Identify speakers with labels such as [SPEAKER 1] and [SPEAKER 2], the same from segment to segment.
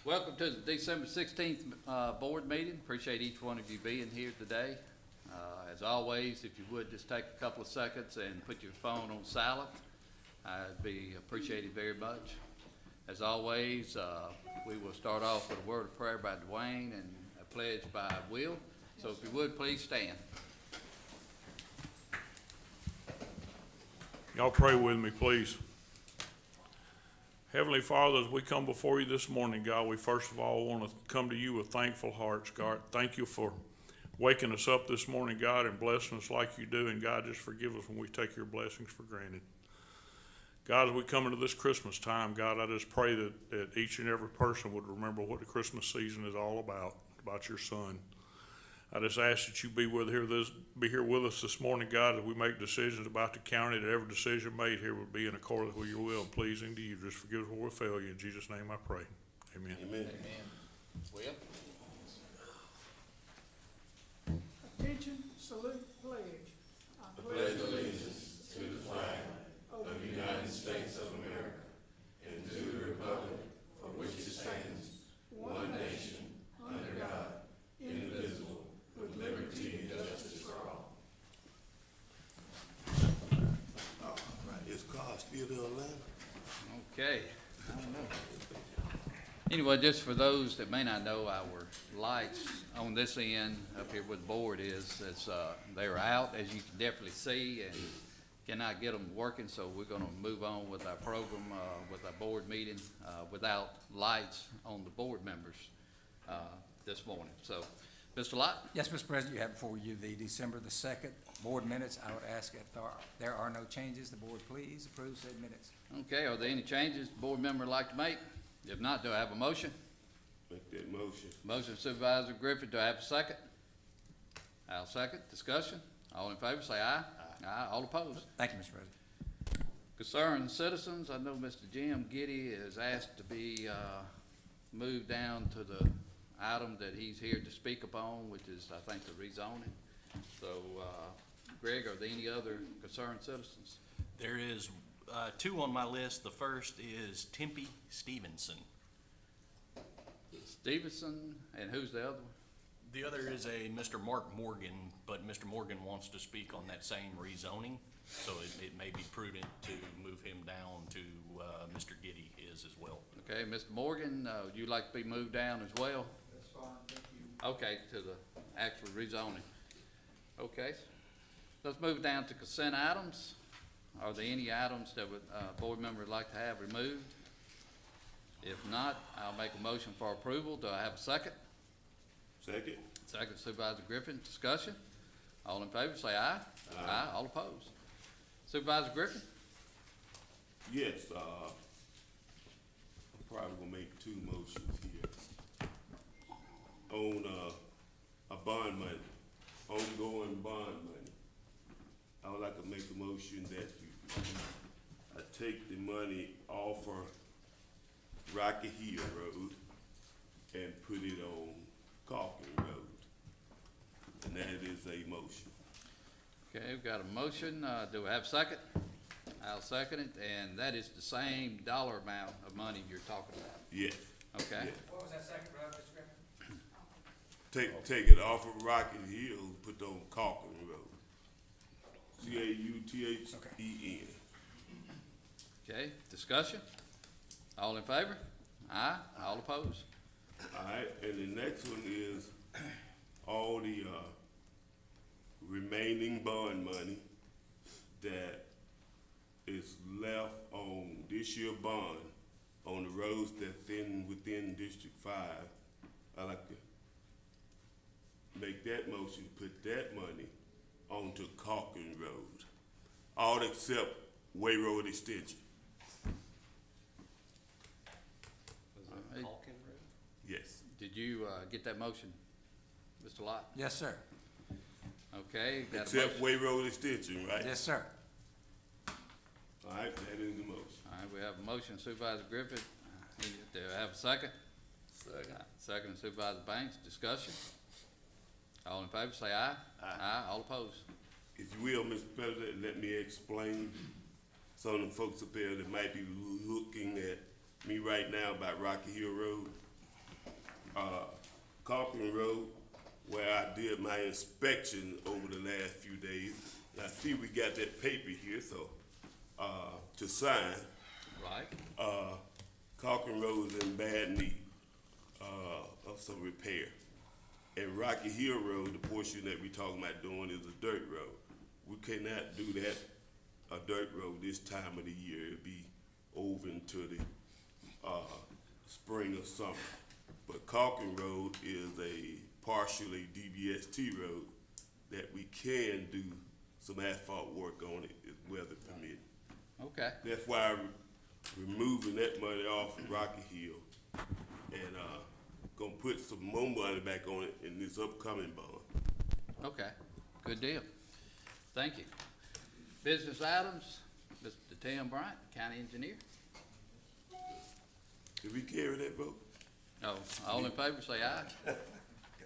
[SPEAKER 1] Welcome to the December 16th board meeting. Appreciate each one of you being here today. As always, if you would just take a couple of seconds and put your phone on silent, I'd be appreciated very much. As always, we will start off with a word of prayer by Dwayne and a pledge by Will. So if you would, please stand.
[SPEAKER 2] Y'all pray with me, please. Heavenly Father, as we come before you this morning, God, we first of all want to come to you with thankful hearts, God. Thank you for waking us up this morning, God, and blessing us like you do. And God, just forgive us when we take your blessings for granted. God, as we come into this Christmas time, God, I just pray that each and every person would remember what the Christmas season is all about your Son. I just ask that you be here with us this morning, God, as we make decisions about the county, that every decision made here would be in accordance with your will and pleasing to you. Just forgive us where we fail you. In Jesus' name I pray. Amen.
[SPEAKER 1] Amen. Will?
[SPEAKER 3] Attention, salute, pledge. I pledge allegiance to the flag of the United States of America and to the republic for which it stands, one nation, under God, indivisible, with liberty and justice for all.
[SPEAKER 4] All right, is car still in Atlanta?
[SPEAKER 1] Okay. I don't know. Anyway, just for those that may not know, our lights on this end up here where the board is, they're out, as you can definitely see, and cannot get them working, so we're gonna move on with our program, with our board meeting, without lights on the board members, this morning. So, Mr. Lott?
[SPEAKER 5] Yes, Mr. President, you have before you the December the 2nd board minutes. I would ask if there are no changes, the board please approve said minutes.
[SPEAKER 1] Okay, are there any changes the board member would like to make? If not, do I have a motion?
[SPEAKER 4] Make that motion.
[SPEAKER 1] Motion Supervisor Griffin, do I have a second? I'll second. Discussion? All in favor, say aye. Aye. All opposed?
[SPEAKER 5] Thank you, Mr. President.
[SPEAKER 1] Concerned citizens, I know Mr. Jim Giddy is asked to be moved down to the item that he's here to speak upon, which is, I think, the rezoning. So, Greg, are there any other concerned citizens?
[SPEAKER 6] There is two on my list. The first is Tempe Stevenson.
[SPEAKER 1] Stevenson, and who's the other one?
[SPEAKER 6] The other is a Mr. Mark Morgan, but Mr. Morgan wants to speak on that same rezoning, so it may be prudent to move him down to Mr. Giddy is as well.
[SPEAKER 1] Okay, Mr. Morgan, would you like to be moved down as well?
[SPEAKER 3] That's fine, thank you.
[SPEAKER 1] Okay, to the actual rezoning. Okay, let's move down to consent items. Are there any items that would, board member would like to have removed? If not, I'll make a motion for approval. Do I have a second?
[SPEAKER 4] Second.
[SPEAKER 1] Second, Supervisor Griffin. Discussion? All in favor, say aye. Aye. All opposed? Supervisor Griffin?
[SPEAKER 4] Yes, I'm probably gonna make two motions here. On, a bond money, ongoing bond money. I would like to make a motion that I take the money off of Rocky Hill Road and put it on Calkin Road. And that is a motion.
[SPEAKER 1] Okay, we've got a motion. Do we have a second? I'll second it, and that is the same dollar amount of money you're talking about.
[SPEAKER 4] Yes.
[SPEAKER 1] Okay?
[SPEAKER 4] Yes.
[SPEAKER 5] What was that second, Mr. Griffin?
[SPEAKER 4] Take it off of Rocky Hill, put it on Calkin Road. Cauthen.
[SPEAKER 1] Okay, discussion? All in favor? Aye. All opposed?
[SPEAKER 4] Alright, and the next one is all the, remaining bond money that is left on this year bond on the roads that's within District 5. I like to make that motion, put that money onto Calkin Road, all except Way Road Extension.
[SPEAKER 1] Hey,
[SPEAKER 4] Yes.
[SPEAKER 1] did you, get that motion, Mr. Lott?
[SPEAKER 5] Yes, sir.
[SPEAKER 1] Okay, got a
[SPEAKER 4] Except
[SPEAKER 1] motion.
[SPEAKER 4] Way Road Extension, right?
[SPEAKER 5] Yes, sir.
[SPEAKER 4] Alright, that is the motion.
[SPEAKER 1] All right, we have a motion, Supervisor Griffin. Do I have a second?
[SPEAKER 4] Second.
[SPEAKER 1] Second, Supervisor Banks. Discussion? All in favor, say aye. Aye. All opposed?
[SPEAKER 4] If you will, Mr. President, let me explain. Some of the folks up there that might be looking at me right now about Rocky Hill Road. Cochran Road, where I did my inspection over the last few days. I see we got that paper here, so, to sign.
[SPEAKER 1] Right?
[SPEAKER 4] Cochran Road is in bad need, of some repair. And Rocky Hill Road, the portion that we talking about doing is a dirt road. We cannot do that, a dirt road this time of the year. It'll be over into the, spring or summer. But Cochran Road is a partially DBST road that we can do some asphalt work on it, if weather permitting.
[SPEAKER 1] Okay,
[SPEAKER 4] That's why I'm removing that money off of Rocky Hill and, gonna put some more money back on it in this upcoming bond.
[SPEAKER 1] okay, good deal. Thank you. Business items, Mr. Tim Bryant, County Engineer.
[SPEAKER 4] Did we carry that vote?
[SPEAKER 1] Oh, all in favor, say aye.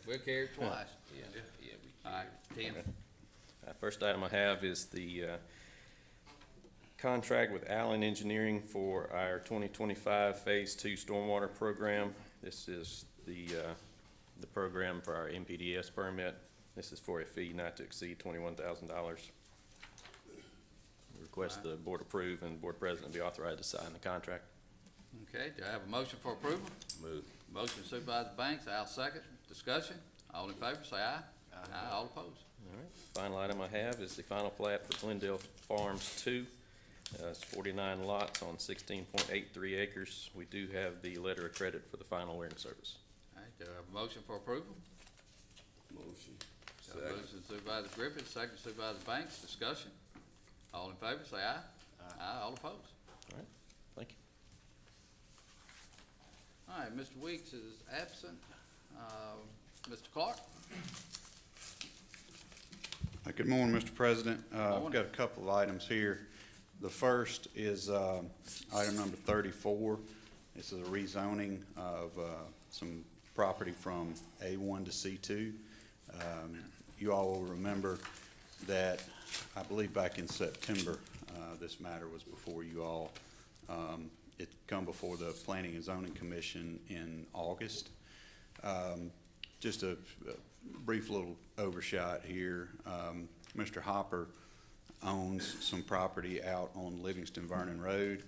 [SPEAKER 1] We'll carry it twice.
[SPEAKER 7] Yeah, we
[SPEAKER 1] All right, Tim.
[SPEAKER 7] First item I have is the contract with Allen Engineering for our 2025 Phase 2 Stormwater Program. This is the program for our MPDS permit. This is for a fee not to exceed $21,000. Request the board approve and board president be authorized to sign the contract.
[SPEAKER 1] Okay, do I have a motion for approval?
[SPEAKER 7] Move.
[SPEAKER 1] Motion Supervisor Banks, Al second. Discussion, all in favor, say aye. Aye, all opposed.
[SPEAKER 7] All right. Final item I have is the final plat for Glendale Farms 2. It's 49 lots on 16.83 acres. We do have the letter of credit for the final wearing service.
[SPEAKER 1] All right, do I have a motion for approval?
[SPEAKER 4] Motion.
[SPEAKER 1] Got a motion Supervisor Griffin, second Supervisor Banks. Discussion, all in favor, say aye. Aye, all opposed.
[SPEAKER 7] All right, thank you.
[SPEAKER 1] All right, Mr. Weeks is absent. Mr. Clark?
[SPEAKER 8] Good morning, Mr. President. I've
[SPEAKER 1] Morning.
[SPEAKER 8] got a couple of items here. The first is item number 34. This is a rezoning of some property from A1 to C2. You all will remember that, I believe back in September, this matter was before you all. It come before the Planning and Zoning Commission in August. Just a brief little overshot here. Mr. Hopper owns some property out on Livingston Vernon Road.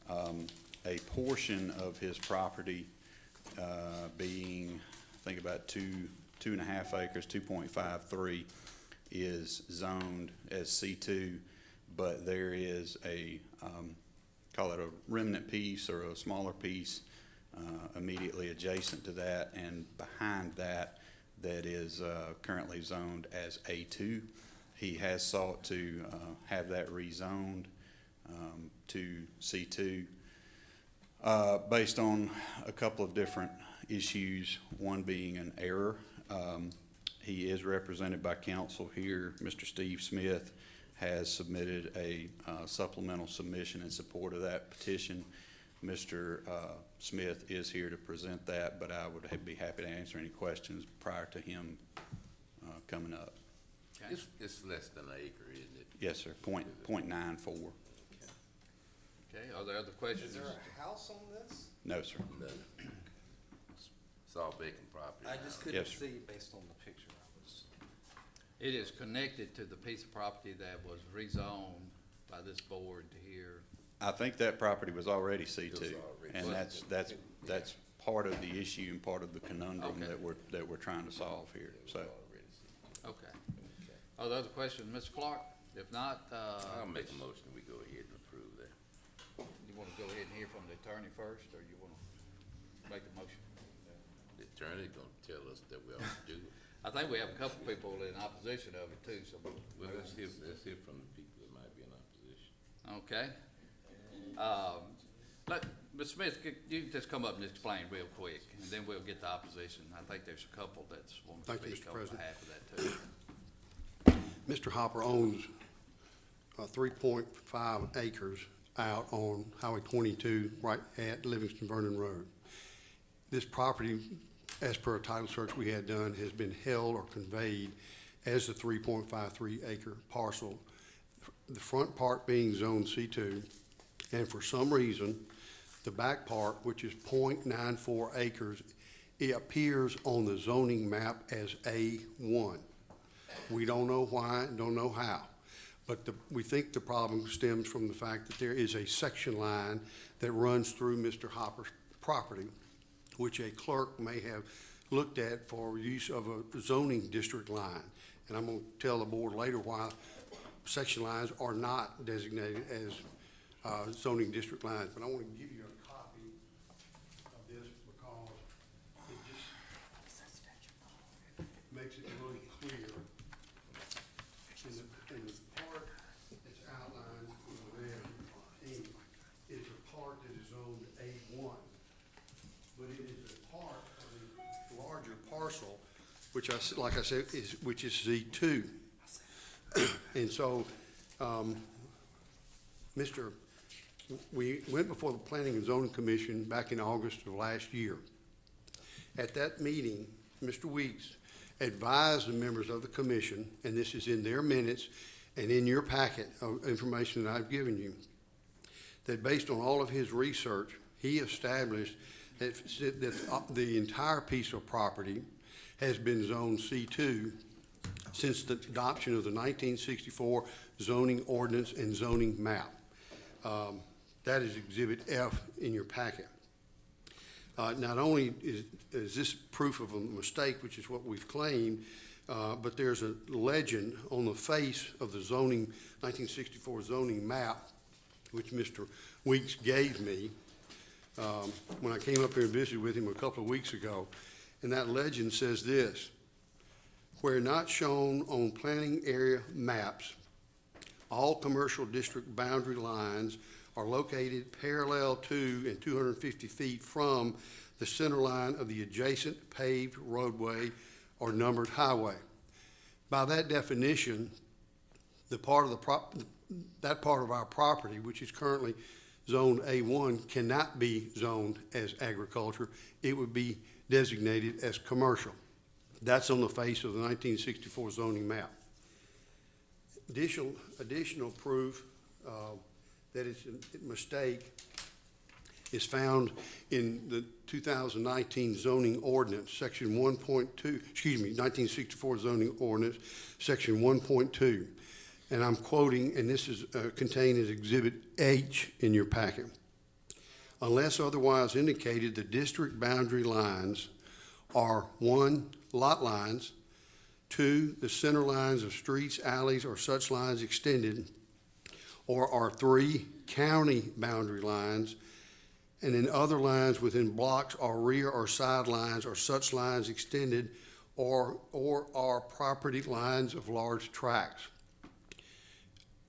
[SPEAKER 8] A portion of his property, being, I think about two and a half acres, 2.53, is zoned as C2, but there is a, call it a remnant piece or a smaller piece immediately adjacent to that and behind that that is currently zoned as A2. He has sought to have that rezoned to C2 based on a couple of different issues, one being an error. He is represented by counsel here. Mr. Steve Smith has submitted a supplemental submission in support of that petition. Mr. Smith is here to present that, but I would be happy to answer any questions prior to him coming up.
[SPEAKER 1] Okay.
[SPEAKER 9] It's less than an acre, isn't it?
[SPEAKER 8] Yes, sir, .94.
[SPEAKER 1] Okay, are there other questions?
[SPEAKER 10] Is there a house on this?
[SPEAKER 8] No, sir.
[SPEAKER 9] No. It's all vacant property.
[SPEAKER 10] I just
[SPEAKER 9] now.
[SPEAKER 10] couldn't
[SPEAKER 8] Yes, sir.
[SPEAKER 10] see based on the picture.
[SPEAKER 1] It is connected to the piece of property that was rezoned by this board here.
[SPEAKER 8] I think that property was already C2,
[SPEAKER 9] It was already
[SPEAKER 8] and
[SPEAKER 9] C2.
[SPEAKER 8] that's part of the issue and part of the conundrum
[SPEAKER 1] Okay.
[SPEAKER 8] that we're trying to solve here, so.
[SPEAKER 1] Okay. Are there other questions, Mr. Clark? If not,
[SPEAKER 9] I'll make a motion, we go ahead and approve that.
[SPEAKER 1] you wanna go ahead and hear from the attorney first, or you wanna make the motion?
[SPEAKER 9] The attorney gonna tell us that we ought to do it.
[SPEAKER 1] I think we have a couple people in opposition of it too, so.
[SPEAKER 9] Well, let's hear from the people that might be in opposition.
[SPEAKER 1] Okay. Mr. Smith, you can just come up and explain real quick, and then we'll get the opposition. I think there's a couple that's want to
[SPEAKER 11] Thank you,
[SPEAKER 1] speak
[SPEAKER 11] Mr.
[SPEAKER 1] on
[SPEAKER 11] President.
[SPEAKER 1] behalf of that too.
[SPEAKER 11] Mr. Hopper owns 3.5 acres out on Highway 22, right at Livingston Vernon Road. This property, as per a title search we had done, has been held or conveyed as the 3.53 acre parcel, the front part being zone C2, and for some reason, the back part, which is .94 acres, it appears on the zoning map as A1. We don't know why, don't know how, but we think the problem stems from the fact that there is a section line that runs through Mr. Hopper's property, which a clerk may have looked at for use of a zoning district line. And I'm going to tell the board later why section lines are not designated as zoning district lines. But I want to give you a copy of this because it just makes it really clear. In the part that's outlined in the red ink is a part that is zoned A1. But it is a part of a larger parcel, which like I said, which is Z2. And so, we went before the Planning and Zoning Commission back in August of last year. At that meeting, Mr. Weeks advised the members of the commission, and this is in their minutes and in your packet of information that I've given you, that based on all of his research, he established that the entire piece of property has been zoned C2 since the adoption of the 1964 zoning ordinance and zoning map. That is Exhibit F in your packet. Not only is this proof of a mistake, which is what we've claimed, but there's a legend on the face of the zoning, 1964 zoning map, which Mr. Weeks gave me when I came up here and visited with him a couple of weeks ago. And that legend says this: where not shown on planning area maps, all commercial district boundary lines are located parallel to and 250 feet from the center line of the adjacent paved roadway or numbered highway. By that definition, that part of our property, which is currently zoned A1, cannot be zoned as agriculture. It would be designated as commercial. That's on the face of the 1964 zoning map. Additional proof that it's a mistake is found in the 2019 zoning ordinance, section 1.2, 1964 zoning ordinance, section 1.2. And I'm quoting, and this is contained as Exhibit H in your packet. Unless otherwise indicated, the district boundary lines are 1, lot lines, 2, the center lines of streets, alleys, or such lines extended, or are 3, county boundary lines, and then other lines within blocks or rear or side lines or such lines extended, or are property lines of large tracts.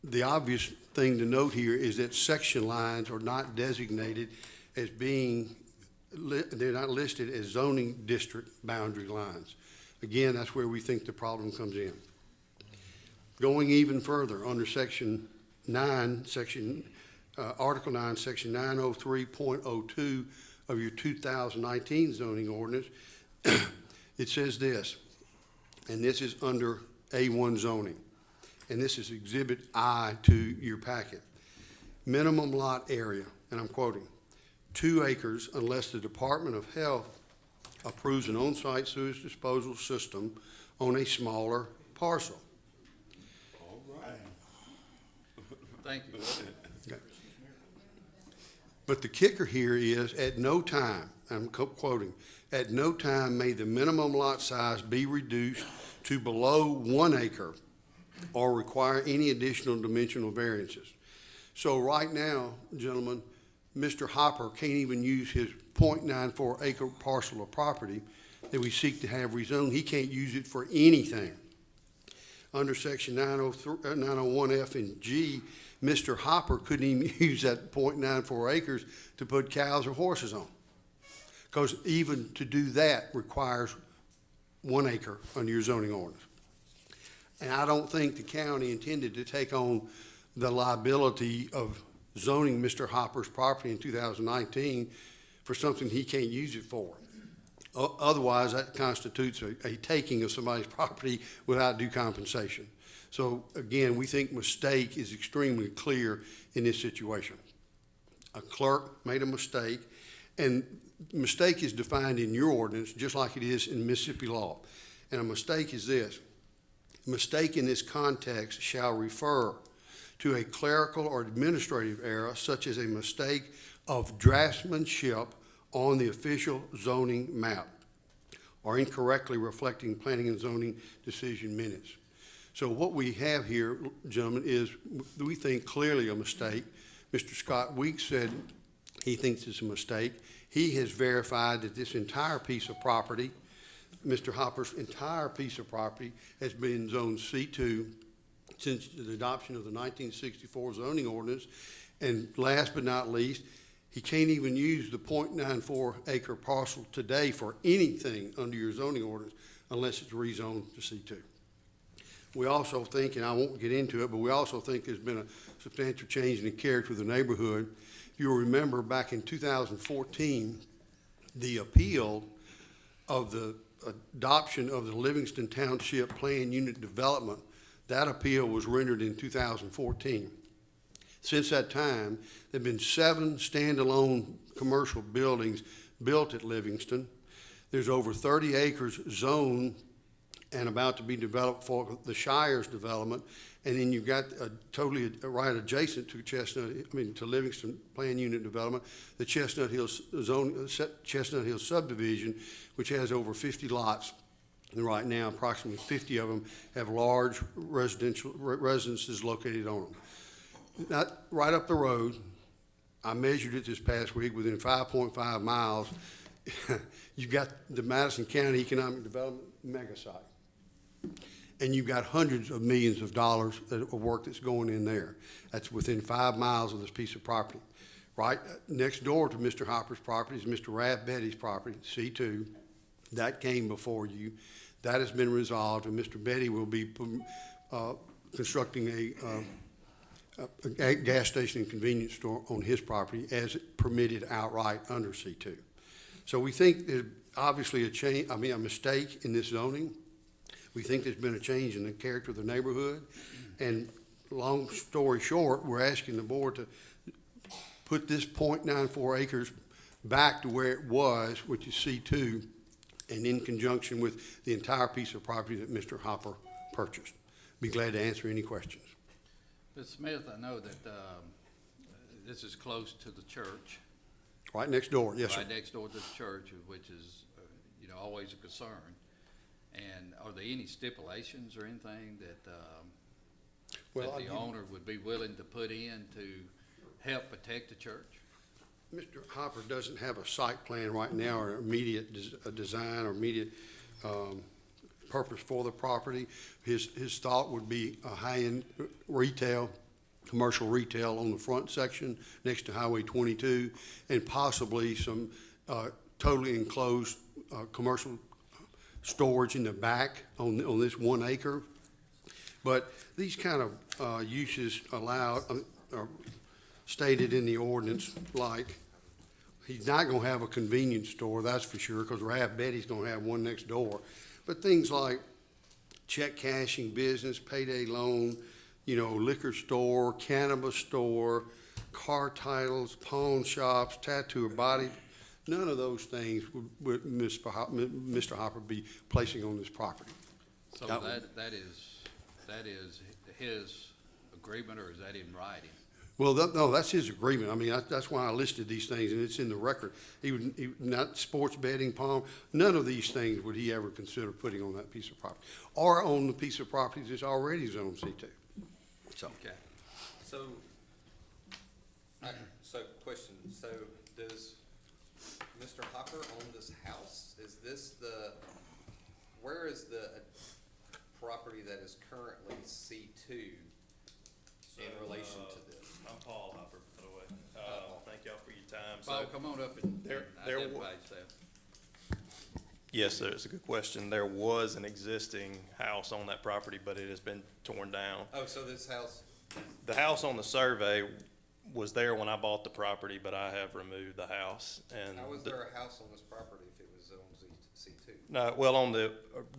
[SPEAKER 11] The obvious thing to note here is that section lines are not designated as being, they're not listed as zoning district boundary lines. Again, that's where we think the problem comes in. Going even further, under Section 9, Article 9, Section 903.02 of your 2019 zoning ordinance, it says this, and this is under A1 zoning, and this is Exhibit I to your packet. Minimum lot area, and I'm quoting, 2 acres unless the Department of Health approves an on-site sewage disposal system on a smaller parcel.
[SPEAKER 4] All right.
[SPEAKER 1] Thank you.
[SPEAKER 11] Okay. But the kicker here is, at no time, I'm quoting, at no time may the minimum lot size be reduced to below 1 acre or require any additional dimensional variances. So right now, gentlemen, Mr. Hopper can't even use his .94 acre parcel of property that we seek to have rezoned. He can't use it for anything. Under Section 901F and G, Mr. Hopper couldn't even use that .94 acres to put cows or horses on, because even to do that requires 1 acre under your zoning ordinance. And I don't think the county intended to take on the liability of zoning Mr. Hopper's property in 2019 for something he can't use it for. Otherwise, that constitutes a taking of somebody's property without due compensation. So again, we think mistake is extremely clear in this situation. A clerk made a mistake, and mistake is defined in your ordinance, just like it is in Mississippi law. And a mistake is this: mistake in this context shall refer to a clerical or administrative error, such as a mistake of draftsmanship on the official zoning map, or incorrectly reflecting planning and zoning decision minutes. So what we have here, gentlemen, is we think clearly a mistake. Mr. Scott Weeks said he thinks it's a mistake. He has verified that this entire piece of property, Mr. Hopper's entire piece of property, has been zoned C2 since the adoption of the 1964 zoning ordinance. And last but not least, he can't even use the .94 acre parcel today for anything under your zoning ordinance unless it's rezoned to C2. We also think, and I won't get into it, but we also think there's been a substantial change in the character of the neighborhood. If you'll remember, back in 2014, the appeal of the adoption of the Livingston Township Plan Unit Development, that appeal was rendered in 2014. Since that time, there have been 7 standalone commercial buildings built at Livingston. There's over 30 acres zoned and about to be developed for the Shire's development. And then you've got totally right adjacent to to Livingston Plan Unit Development, the Chestnut Hills subdivision, which has over 50 lots. And right now, approximately 50 of them have large residences located on them. Not right up the road, I measured it this past week, within 5.5 miles, you've got the Madison County Economic Development mega site. And you've got hundreds of millions of dollars of work that's going in there. That's within 5 miles of this piece of property. Right next door to Mr. Hopper's property is Mr. Rav Betty's property, C2. That came before you. That has been resolved, and Mr. Betty will be constructing a gas station and convenience store on his property as permitted outright under C2. So we think there's obviously a mistake in this zoning. We think there's been a change in the character of the neighborhood. And long story short, we're asking the board to put this .94 acres back to where it was, which is C2, and in conjunction with the entire piece of property that Mr. Hopper purchased. Be glad to answer any questions.
[SPEAKER 1] Mr. Smith, I know that this is close to the church.
[SPEAKER 11] Right next door, yes, sir.
[SPEAKER 1] Right next door to the church, which is, always a concern. And are there any stipulations or anything that the owner would be willing to put in to help protect the church?
[SPEAKER 11] Mr. Hopper doesn't have a site plan right now or immediate design or immediate purpose for the property. His thought would be a high-end retail, commercial retail on the front section next to Highway 22, and possibly some totally enclosed commercial storage in the back on this 1 acre. But these kind of uses allowed are stated in the ordinance, like he's not going to have a convenience store, that's for sure, because Rav Betty's going to have one next door. But things like check cashing business, payday loan, liquor store, cannabis store, car titles, pawn shops, tattoo or body, none of those things would Mr. Hopper be placing on this property.
[SPEAKER 1] So that is his agreement, or is that in writing?
[SPEAKER 11] Well, no, that's his agreement. I mean, that's why I listed these things, and it's in the record. He not sports betting, palm, none of these things would he ever consider putting on that piece of property, or on the piece of property that's already zoned C2. So,
[SPEAKER 1] Okay.
[SPEAKER 10] So question, so does Mr. Hopper own this house? Is this where is the property that is currently C2 in relation to this?
[SPEAKER 12] I'm Paul Hopper, by the way. Thank y'all for your time.
[SPEAKER 1] Paul, come on up and identify yourself.
[SPEAKER 12] Yes, sir, it's a good question. There was an existing house on that property, but it has been torn down.
[SPEAKER 10] Oh, so this house,
[SPEAKER 12] The house on the survey was there when I bought the property, but I have removed the house. And
[SPEAKER 10] how was there a house on this property if it was zoned C2?
[SPEAKER 12] No, well, on the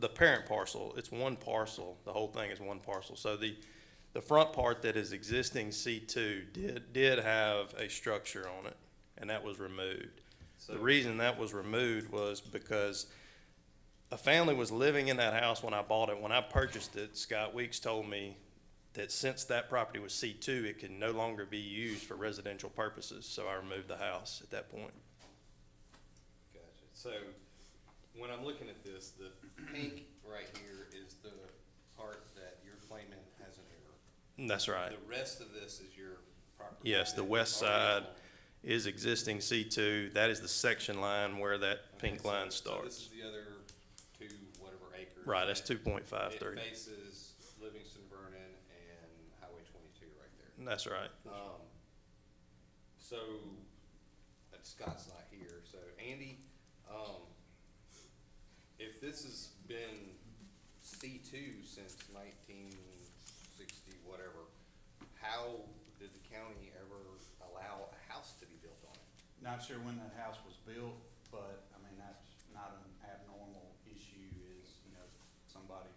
[SPEAKER 12] parent parcel, it's one parcel. The whole thing is one parcel. So the front part that is existing C2 did have a structure on it, and that was removed. The reason that was removed was because a family was living in that house when I bought it. When I purchased it, Scott Weeks told me that since that property was C2, it can no longer be used for residential purposes, so I removed the house at that point.
[SPEAKER 10] Gotcha. So, when I'm looking at this, the pink right here is the part that you're claiming has an error.
[SPEAKER 12] That's right.
[SPEAKER 10] The rest of this is your property.
[SPEAKER 12] Yes, the west side is existing C2. That is the section line where that pink line
[SPEAKER 10] So
[SPEAKER 12] starts.
[SPEAKER 10] this is the other two, whatever acres.
[SPEAKER 12] Right, that's
[SPEAKER 10] that
[SPEAKER 12] 2.53.
[SPEAKER 10] It faces Livingston, Vernon, and Highway 22 right there.
[SPEAKER 12] That's right.
[SPEAKER 10] So, Scott's not here, so Andy, if this has been C2 since 1960, whatever, how did the county ever allow a house to be built on it?
[SPEAKER 8] Not sure when that house was built, but, I mean, that's not an abnormal issue is, you know, somebody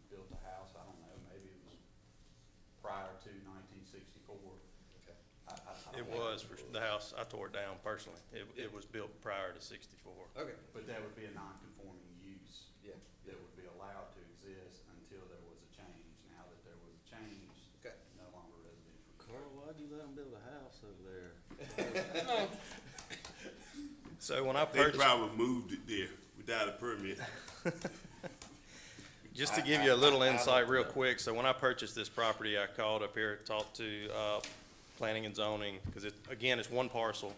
[SPEAKER 8] built a house, I don't know, maybe it was prior to 1964.
[SPEAKER 10] Okay.
[SPEAKER 12] It was, for the house, I tore it down personally. It was built prior to 64.
[SPEAKER 10] Okay.
[SPEAKER 8] But that would be a non-conforming use.
[SPEAKER 10] Yeah.
[SPEAKER 8] That would be allowed to exist until there was a change. Now that there was a change,
[SPEAKER 10] Okay.
[SPEAKER 8] no longer residential.
[SPEAKER 9] Carl, why'd you let them build a house over there?
[SPEAKER 12] So when I
[SPEAKER 4] They
[SPEAKER 12] purchased,
[SPEAKER 4] probably moved it there without a permit.
[SPEAKER 12] just to give you a little insight real quick, so when I purchased this property, I called up here, talked to, planning and zoning, because it, again, it's one parcel.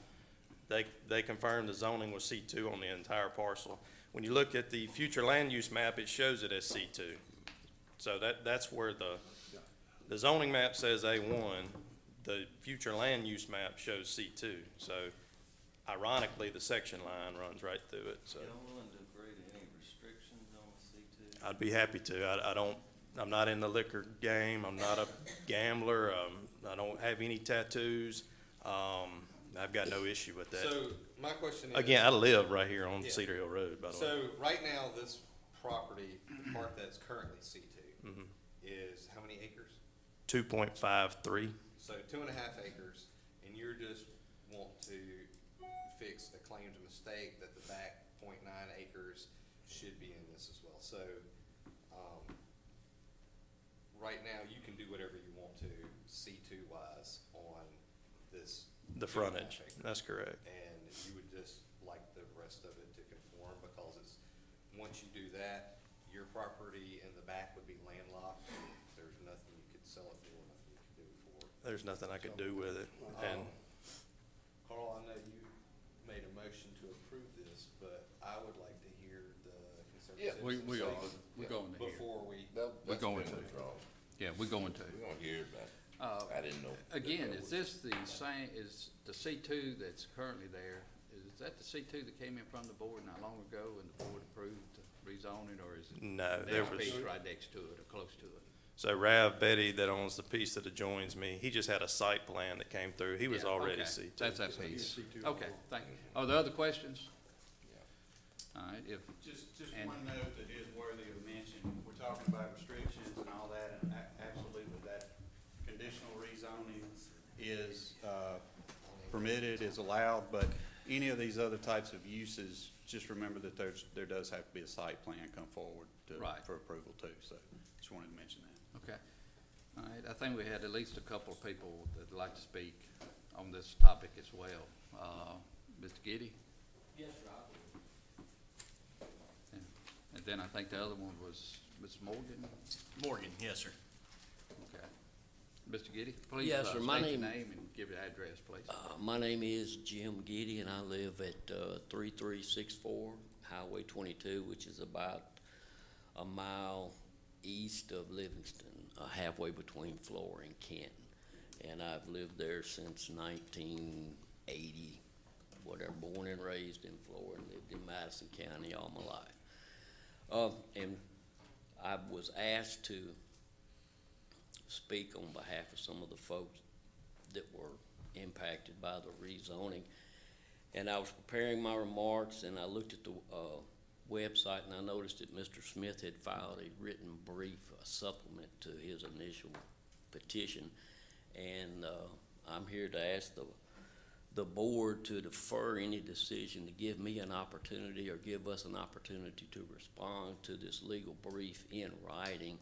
[SPEAKER 12] They confirmed the zoning was C2 on the entire parcel. When you look at the future land use map, it shows it as C2. So that's where the zoning map says A1, the future land use map shows C2. So ironically, the section line runs right through it, so.
[SPEAKER 9] Y'all willing to agree to any restrictions on the C2?
[SPEAKER 12] I'd be happy to. I'm not in the liquor game. I'm not a gambler. I don't have any tattoos. I've got no issue with that.
[SPEAKER 10] So, my question is.
[SPEAKER 12] Again, I live right here on
[SPEAKER 10] Yeah.
[SPEAKER 12] Cedar Hill Road, by the way.
[SPEAKER 10] So, right now, this property, the part that's currently C2,
[SPEAKER 12] Mm-hmm.
[SPEAKER 10] is how many acres?
[SPEAKER 12] 2.53.
[SPEAKER 10] So 2.5 acres, and you're just want to fix a claim to mistake that the back 0.9 acres should be in this as well. So, right now, you can do whatever you want to C2 wise on this.
[SPEAKER 12] The
[SPEAKER 10] 2.5
[SPEAKER 12] frontage.
[SPEAKER 10] acres.
[SPEAKER 12] That's correct.
[SPEAKER 10] And you would just like the rest of it to conform, because it's, once you do that, your property in the back would be landlocked. There's nothing you could sell it for, nothing you could do it for.
[SPEAKER 12] There's nothing I could do with it. And
[SPEAKER 10] Carl, I know you made a motion to approve this, but I would like to hear the
[SPEAKER 1] Yeah,
[SPEAKER 10] conservative
[SPEAKER 1] we are,
[SPEAKER 10] citizens
[SPEAKER 1] we're going to hear.
[SPEAKER 10] before we.
[SPEAKER 1] We're going to. Yeah, we're going to.
[SPEAKER 9] We're gonna hear about it. I didn't know.
[SPEAKER 1] Again, is this the same, is the C2 that's currently there, is that the C2 that came in from the board not long ago and the board approved the rezoning, or is it?
[SPEAKER 12] No,
[SPEAKER 1] the
[SPEAKER 12] there
[SPEAKER 1] next
[SPEAKER 12] was-
[SPEAKER 1] piece right next to it or close to it?
[SPEAKER 12] so Rav Betty, that owns the piece that adjoins me, he just had a site plan that came through. He was
[SPEAKER 1] Yeah,
[SPEAKER 12] already
[SPEAKER 1] okay.
[SPEAKER 12] C2.
[SPEAKER 1] That's that piece. Okay, thank you. Are there other questions? All right, if,
[SPEAKER 8] Just
[SPEAKER 1] And-
[SPEAKER 8] one note that is worthy of mention, we're talking about restrictions and all that, and absolutely that conditional rezoning is, permitted, is allowed, but any of these other types of uses, just remember that there does have to be a site plan come forward to,
[SPEAKER 1] Right.
[SPEAKER 8] for approval too, so just wanted to mention that.
[SPEAKER 1] okay. All right, I think we had at least a couple of people that'd like to speak on this topic as well. Mr. Giddy?
[SPEAKER 13] Yes, sir, I will.
[SPEAKER 1] And then I think the other one was Ms. Morgan?
[SPEAKER 6] Morgan, yes, sir.
[SPEAKER 1] Okay. Mr. Giddy, please,
[SPEAKER 13] Yes, sir. My
[SPEAKER 1] state your
[SPEAKER 13] name-
[SPEAKER 1] name and give your address, please.
[SPEAKER 13] My name is Jim Giddy, and I live at 3364 Highway 22, which is about a mile east of Livingston, halfway between Flora and Canton. And I've lived there since 1980, whatever, born and raised in Flora, and lived in Madison County all my life. And I was asked to speak on behalf of some of the folks that were impacted by the rezoning. And I was preparing my remarks, and I looked at the website, and I noticed that Mr. Smith had filed a written brief, a supplement to his initial petition. And I'm here to ask the the board to defer any decision to give me an opportunity or give us an opportunity to respond to this legal brief in writing,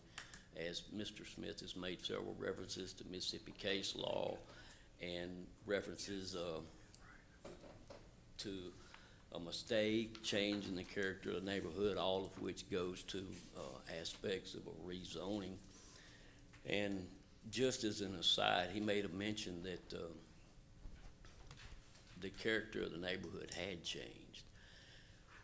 [SPEAKER 13] as Mr. Smith has made several references to Mississippi case law and references to a mistake, change in the character of the neighborhood, all of which goes to aspects of a rezoning. And just as an aside, he made a mention that the character of the neighborhood had changed.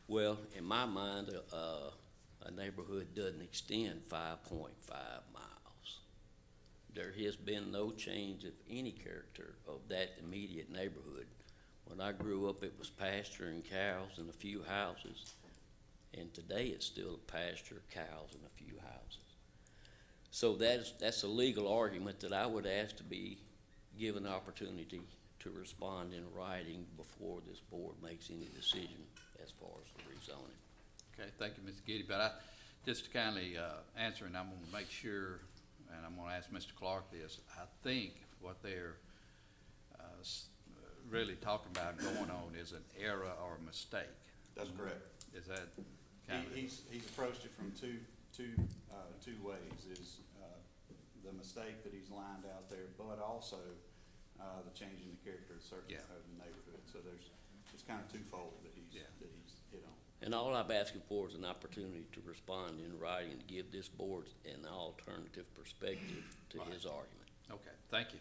[SPEAKER 13] Well, in my mind, a neighborhood doesn't extend 5.5 miles. There has been no change of any character of that immediate neighborhood. When I grew up, it was pasture and cows and a few houses. And today it's still a pasture, cows, and a few houses. So that's a legal argument that I would ask to be given the opportunity to respond in writing before this board makes any decision as far as the rezoning.
[SPEAKER 1] Okay, thank you, Mr. Giddy, but just to kindly answer, and I'm gonna make sure, and I'm gonna ask Mr. Clark this, I think what they're really talking about going on is an error or a mistake.
[SPEAKER 8] That's correct.
[SPEAKER 1] Is that kind of?
[SPEAKER 8] He's approached it from two ways, is the mistake that he's lined out there, but also the change in the character of the neighborhood. So it's kind of twofold that he's hit on.
[SPEAKER 13] And all I'm asking for is an opportunity to respond in writing and give this board an alternative perspective to his argument.
[SPEAKER 1] Okay, thank you.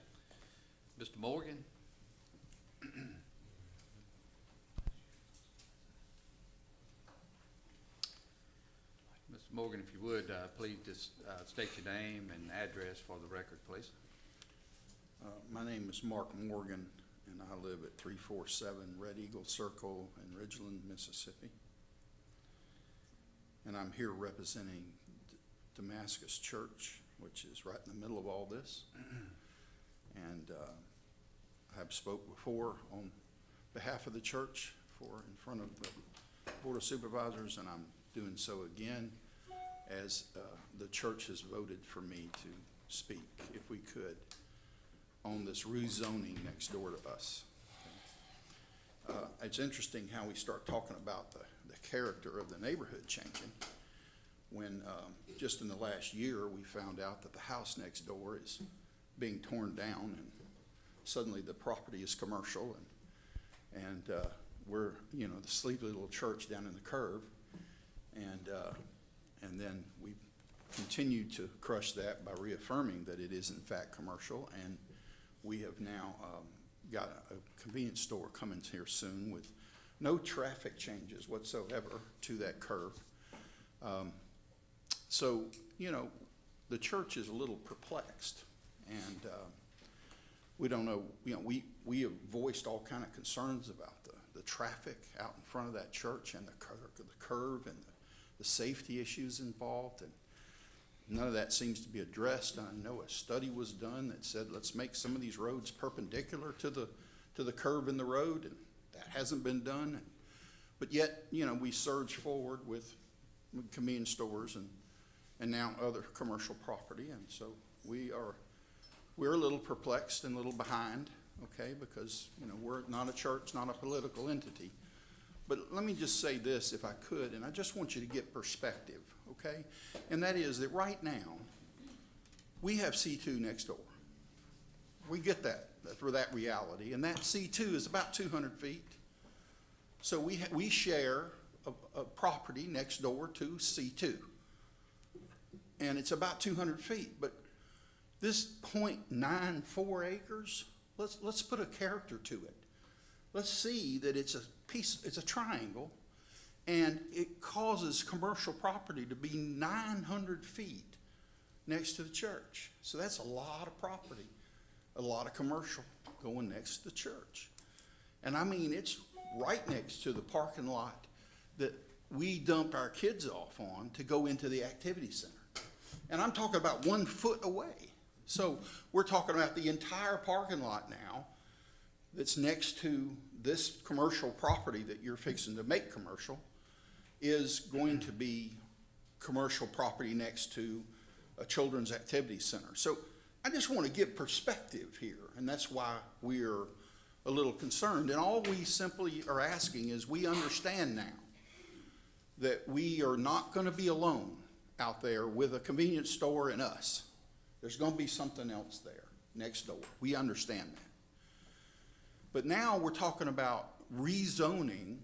[SPEAKER 1] Mr. Morgan? Mr. Morgan, if you would, please just state your name and address for the record, please.
[SPEAKER 14] My name is Mark Morgan, and I live at 347 Red Eagle Circle in Ridgeland, Mississippi. And I'm here representing Damascus Church, which is right in the middle of all this. And I have spoke before on behalf of the church in front of the Board of Supervisors, and I'm doing so again as the church has voted for me to speak, if we could, on this rezoning next door to us. It's interesting how we start talking about the character of the neighborhood changing when just in the last year we found out that the house next door is being torn down, and suddenly the property is commercial, and we're, the sleepy little church down in the curve, and then we continue to crush that by reaffirming that it is in fact commercial, and we have now got a convenience store coming here soon with no traffic changes whatsoever to that curve. So, the church is a little perplexed, and we don't know, we have voiced all kind of concerns about the traffic out in front of that church and the curve and the safety issues involved, and none of that seems to be addressed. I know a study was done that said, let's make some of these roads perpendicular to the curve in the road, and that hasn't been done. But yet, we surge forward with convenience stores and now other commercial property, and so we're a little perplexed and a little behind, okay, because, we're not a church, not a political entity. But let me just say this, if I could, and I just want you to get perspective, okay? And that is that right now, we have C2 next door. We get that, for that reality, and that C2 is about 200 feet. So we share a property next door to C2. And it's about 200 feet, but this 0.94 acres, let's put a character to it. Let's see that it's a triangle, and it causes commercial property to be 900 feet next to the church. So that's a lot of property, a lot of commercial going next to the church. And I mean, it's right next to the parking lot that we dump our kids off on to go into the activity center. And I'm talking about 1 foot away. So we're talking about the entire parking lot now that's next to this commercial property that you're fixing to make commercial is going to be commercial property next to a children's activity center. So I just want to give perspective here, and that's why we're a little concerned. And all we simply are asking is, we understand now that we are not gonna be alone out there with a convenience store and us. There's gonna be something else there next door. We understand that. But now we're talking about rezoning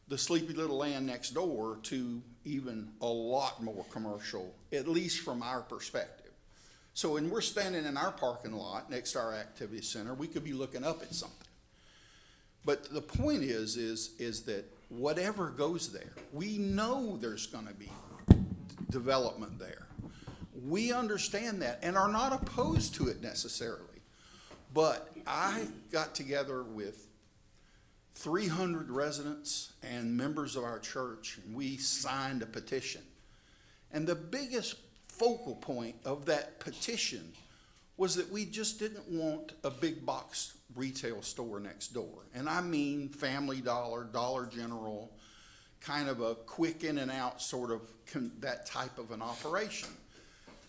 [SPEAKER 14] the sleepy little land next door to even a lot more commercial, at least from our perspective. So when we're standing in our parking lot next to our activity center, we could be looking up at something. But the point is that whatever goes there, we know there's gonna be development there. We understand that and are not opposed to it necessarily. But I got together with 300 residents and members of our church, and we signed a petition. And the biggest focal point of that petition was that we just didn't want a big box retail store next door. And I mean Family Dollar, Dollar General, kind of a quick in and out sort of that type of an operation.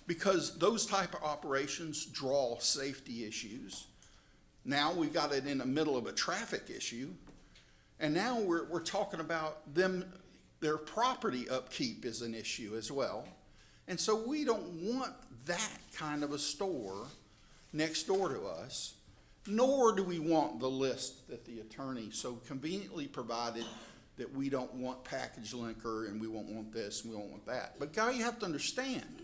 [SPEAKER 14] Because those type of operations draw safety issues. Now we've got it in the middle of a traffic issue. And now we're talking about their property upkeep is an issue as well. And so we don't want that kind of a store next door to us, nor do we want the list that the attorney so conveniently provided, that we don't want packaged liquor and we won't want this and we won't want that. But guy, you have to understand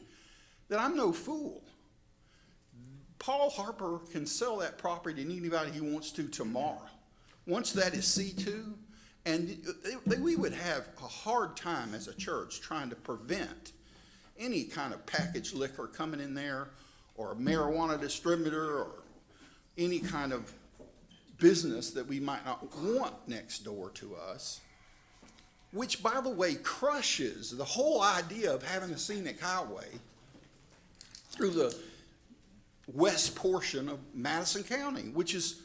[SPEAKER 14] that I'm no fool. Paul Harper can sell that property to anybody he wants to tomorrow. Once that is C2, and we would have a hard time as a church trying to prevent any kind of packaged liquor coming in there, or a marijuana distributor, or any kind of business that we might not want next door to us, which, by the way, crushes the whole idea of having a scenic highway through the west portion of Madison County, which is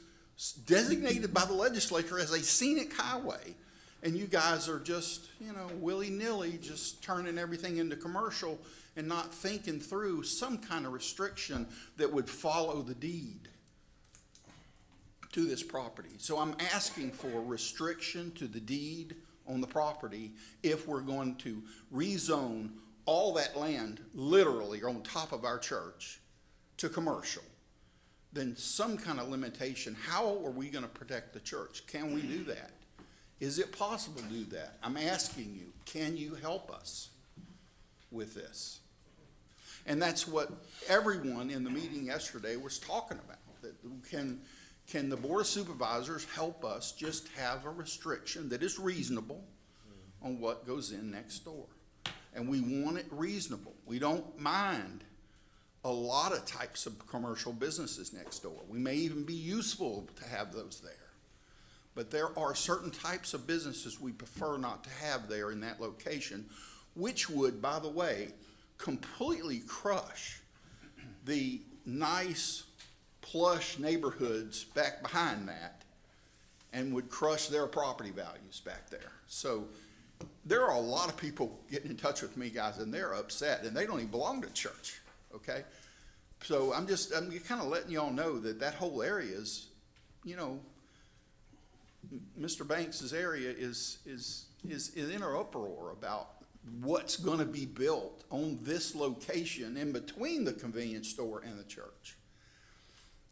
[SPEAKER 14] designated by the legislature as a scenic highway. And you guys are just, willy-nilly just turning everything into commercial and not thinking through some kind of restriction that would follow the deed to this property. So I'm asking for restriction to the deed on the property if we're going to rezone all that land literally on top of our church to commercial. Then some kind of limitation. How are we going to protect the church? Can we do that? Is it possible to do that? I'm asking you, can you help us with this? And that's what everyone in the meeting yesterday was talking about. That can the Board of Supervisors help us just have a restriction that is reasonable on what goes in next door? And we want it reasonable. We don't mind a lot of types of commercial businesses next door. We may even be useful to have those there. But there are certain types of businesses we prefer not to have there in that location, which would, by the way, completely crush the nice, plush neighborhoods back behind that and would crush their property values back there. So there are a lot of people getting in touch with me, guys, and they're upset, and they don't even belong to church, okay? So I'm kind of letting y'all know that whole area is, Mr. Banks's area is in an uproar about what's going to be built on this location in between the convenience store and the church.